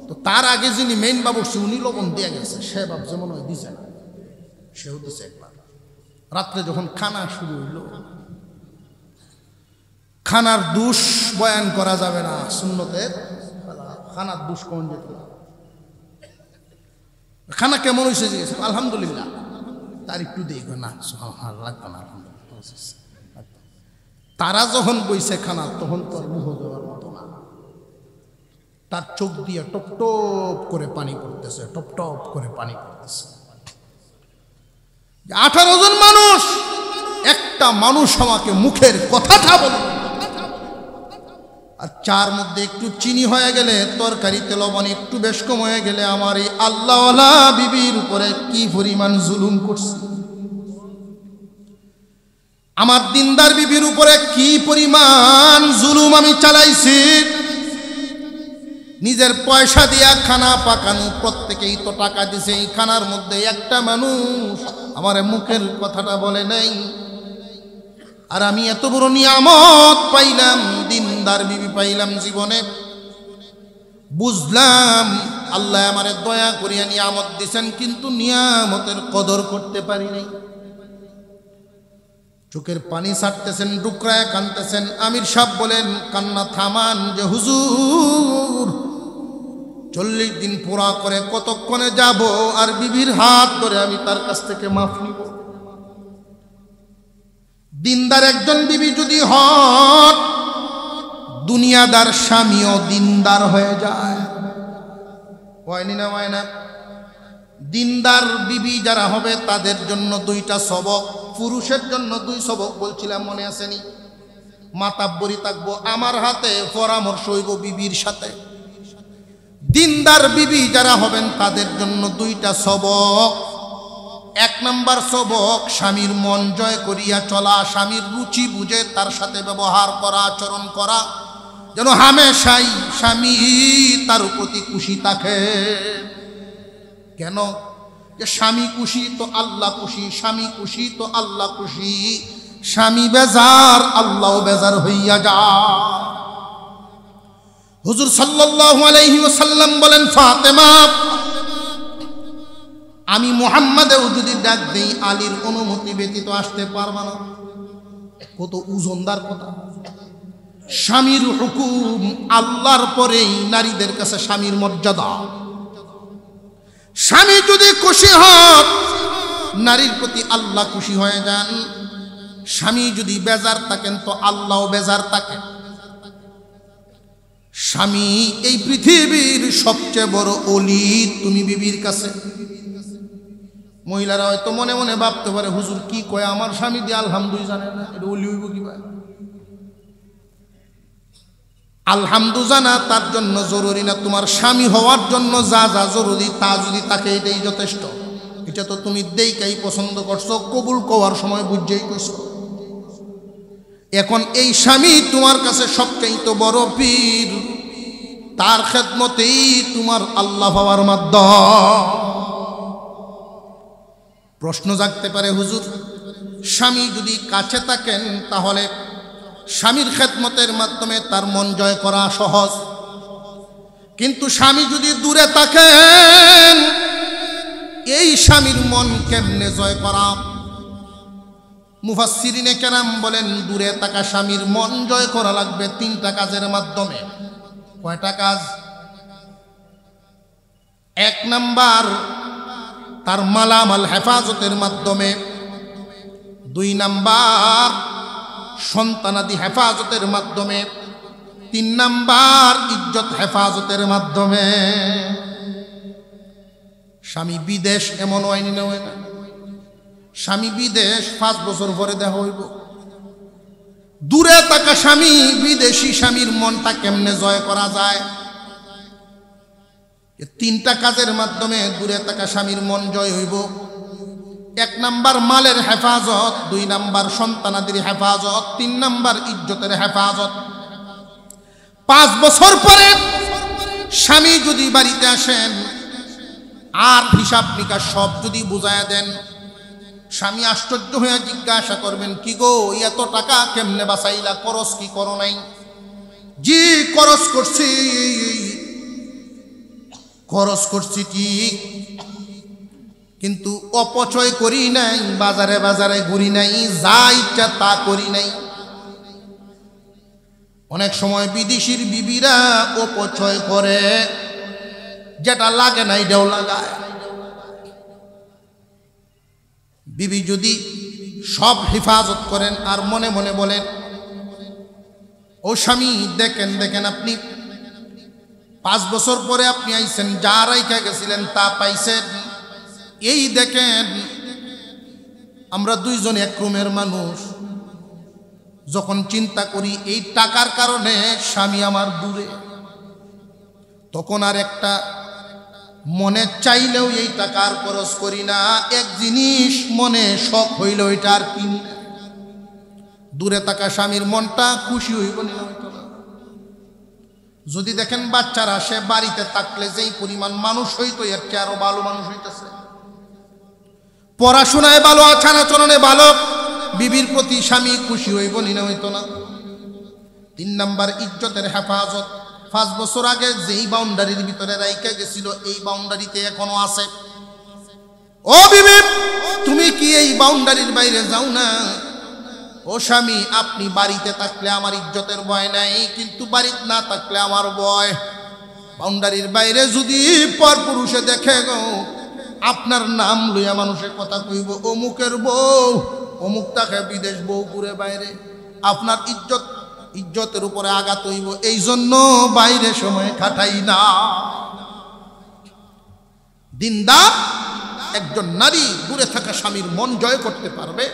তো তার আগে যিনি মেইন বাবুর্চি উনি লবণ দিয়ে গেছে, সে বাপ যেমন হয় দিছে না, সেও দিছে একবার। রাত্রে যখন খানা শুরু হইল, খানার দোষ বয়ান করা যাবে না, সুন্নতের খানার দোষ কোন যেত না। খানা কেমন হয়েছে জিজ্ঞেস, আলহামদুলিল্লাহ। তার একটু দেখবে না, লাগবে না, তারা যখন বইছে খানা তখন তোর মুখ দেওয়ার মতো না। তার চোখ দিয়ে টপ টপ করে পানি পড়তেছে, টপ টপ করে পানি পড়তেছে। 18 জন মানুষ, একটা একটা মানুষ আমাকে মুখের কথাটা বলে। আর চার মধ্যে একটু চিনি হয়ে গেলে, তরকারিতে লবণ একটু বেশ কম হয়ে গেলে আমার এই আল্লাহওয়ালা বিবির উপরে কি পরিমাণ জুলুম করছি, আমার দিনদার বিবির উপরে কি পরিমাণ জুলুম আমি চালাইছি। নিজের পয়সা দিয়া খানা পাকানো, প্রত্যেকেই তো টাকা দিছে, এই খানার মধ্যে একটা মানুষ আমার মুখের কথাটা বলে নাই। আর আমি এত বড় নিয়ামত পাইলাম, দিনদার বিবি পাইলাম জীবনে, বুঝলাম আল্লাহ আমারে দয়া করিয়া নিয়ামত দিছেন, কিন্তু নিয়ামতের কদর করতে পারি নাই। চোখের পানি ছাড়তেছেন, ডুকরায় কাঁদতেছেন। আমির সাহেব বলেন, কান্না থামান, যে হুজুর 40 দিন পুরা করে কতক্ষণে যাব, আর বিবির হাত ধরে আমি তার কাছ থেকে মাফ নিব। দিনদার একজন বিবি যদি হন, দুনিয়াদার স্বামীও দিনদার হয়ে যায়। হয়নি না, হয় না? দিনদার বিবি যারা হবে তাদের জন্য 2টা সবক, পুরুষের জন্য 2 সবক বলছিলাম, মনে আসেনি? মাতাব্বরি থাকবো আমার হাতে, পরামর্শ হইব বিবির সাথে। দিনদার বিবি যারা হবেন তাদের জন্য 2টা সবক। 1 নাম্বার সবক, স্বামীর মন জয় করিয়া চলা, স্বামীর রুচি বুঝে তার সাথে ব্যবহার করা, আচরণ করা, যেন হামেশাই স্বামী তার প্রতি খুশি থাকে। কেন? যে স্বামী খুশি তো আল্লাহ খুশি, স্বামী খুশি তো আল্লাহ খুশি। স্বামী বেজার, আল্লাহও বেজার হইয়া যায়। হুজুর সাল্লাল্লাহু আলাইহি ওয়াসাল্লাম বলেন, ফাতেমা, আমি মুহাম্মাদেও যদি ডাক দেই, আলীর অনুমতি ব্যতীত আসতে পারবা না। কত ওজনদার কথা। স্বামীর হুকুম, আল্লাহর পরেই নারীদের কাছে স্বামীর মর্যাদা। স্বামী যদি খুশি হন, নারীর প্রতি আল্লাহ খুশি হয়ে যান। স্বামী যদি বেজার থাকেন তো আল্লাহও বেজার থাকেন। স্বামী এই পৃথিবীর সবচেয়ে বড় ওলি তুমি বিবির কাছে। মহিলারা হয়তো মনে মনে ভাবতে পারে, হুজুর কি কয়, আমার স্বামী দিয়ে আলহামদুলিল্লাহ জানে না, এটা ওলি হইব কি ভাই? আলহামদুলিল্লাহ জানা তার জন্য জরুরি না, তোমার স্বামী হওয়ার জন্য যা যা জরুরি তা যদি থাকে এটাই যথেষ্ট। এটা তো তুমি দেইকাই পছন্দ করছো, কবুল করার সময় বুঝেই কইছো। এখন এই স্বামী তোমার কাছে সবচেয়ে বড় পীর, তার খেদমতেই তোমার আল্লাহ পাওয়ার মাধ্যম। প্রশ্ন জাগতে পারে, হুজুর স্বামী যদি কাছে থাকেন তাহলে স্বামীর খেদমতের মাধ্যমে তার মন জয় করা সহজ, কিন্তু স্বামী যদি দূরে থাকেন, এই স্বামীর মন কেমনে জয় করা? মুফাসসিরিনে কেরাম বলেন, দূরে থাকা স্বামীর মন জয় করা লাগবে 3টা কাজের মাধ্যমে। কয়টা কাজ? 1 নাম্বার, তার মালামাল হেফাজতের মাধ্যমে। 2 নাম্বার, সন্তানাদি হেফাজতের মাধ্যমে। 3 নাম্বার, ইজ্জত হেফাজতের মাধ্যমে। স্বামী বিদেশ এমন হয়নি না, হয় না? স্বামী বিদেশ 5 বছর পরে দেখা হইব। দূরে থাকা স্বামী, বিদেশি স্বামীর মনটা কেমনে জয় করা যায়? 3টা কাজের মাধ্যমে দূরে থাকা স্বামীর মন জয় হইব। 1 নাম্বার মালের হেফাজত, 2 নাম্বার সন্তানাদির হেফাজত, 3 নাম্বার ইজ্জতের হেফাজত। 5 বছর পরে স্বামী যদি বাড়িতে আসেন আর হিসাব নিকাশ সব যদি বুঝায়া দেন, স্বামী আশ্চর্য হয়ে জিজ্ঞাসা করবেন, কি গো এত টাকা কেমনে বাঁচাইলা, খরচ কি করো নাই? জি খরচ করছি, খরচ করছি ঠিক, কিন্তু অপচয় করি নাই, বাজারে বাজারে ঘুরি নাই, যা ইচ্ছা তা করি নাই। অনেক সময় বিদেশির বিবিরা অপচয় করে, যেটা লাগে না এটাও লাগায়। বিবি যদি সব হেফাজত করেন আর মনে মনে বলেন, ও স্বামী দেখেন দেখেন, আপনি 5 বছর পরে আপনি আইছেন, যা রাইখা গেছিলেন তা পাইছেন। এই দেখেন আমরা 2 জন এক রুমের মানুষ, যখন চিন্তা করি এই টাকার কারণে স্বামী আমার দূরে, তখন আর একটা মনে চাইলেও এই টাকার খরচ করি না। এক জিনিস মনে শখ হইল এটা আর কিনি না। দূরে থাকা স্বামীর মনটা খুশি হইব না? যদি দেখেন বাচ্চারা সে বাড়িতে থাকলে যেই পরিমাণ মানুষ হইতো এর চেয়ে আরো ভালো মানুষ হইতেছে, পড়াশোনায় ভালো, আচার আচরণে ভালো, বিবির প্রতি স্বামী খুশি হইব না? হইতো না। 3 নাম্বার ইজ্জতের হেফাজত। 5 বছর আগে যেই বাউন্ডারির ভিতরে রাইখা গেছিল এই বাউন্ডারিতে এখনো আছে। ও বিবি, তুমি কি এই বাউন্ডারির বাইরে যাও না? ও স্বামী, আপনি বাড়িতে থাকলে আমার ইজ্জতের ভয় নাই, কিন্তু বাড়িতে না থাকলে আমার ভয়। বাউন্ডারির বাইরে যদি পরপুরুষে দেখে গো, আপনার নাম লইয়া মানুষের কথা কইব, অমুকের বউ, অমুক তাকে বিদেশ বউ ঘুরে বাইরে, আপনার ইজ্জতের উপরে আঘাত হইব। এই জন্য বাইরে সময় কাটাই না। দিনদার একজন নারী দূরে থাকা স্বামীর মন জয় করতে পারবে।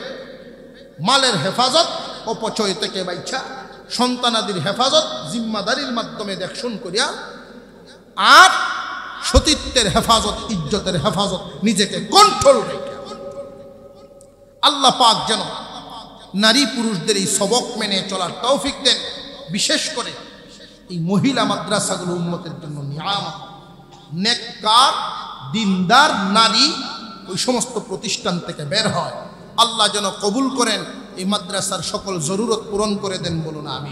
মালের হেফাজত অপচয় থেকে বাইছা, সন্তানাদির হেফাজত জিম্মাদারির মাধ্যমে দেখশন করিয়া, আর সতীত্বের হেফাজত, ইজ্জতের হেফাজত নিজেকে কন্ট্রোল রেখে। আল্লাহ পাক যেন নারী পুরুষদের এই সবক মেনে চলার তৌফিক দেন। বিশেষ করে এই মহিলা মাদ্রাসাগুলো উম্মতের জন্য নিয়ামত। নেককার দিনদার নারী ওই সমস্ত প্রতিষ্ঠান থেকে বের হয়। আল্লাহ যেন কবুল করেন, এই মাদ্রাসার সকল জরুরত পূরণ করে দেন। বলুন আমিন।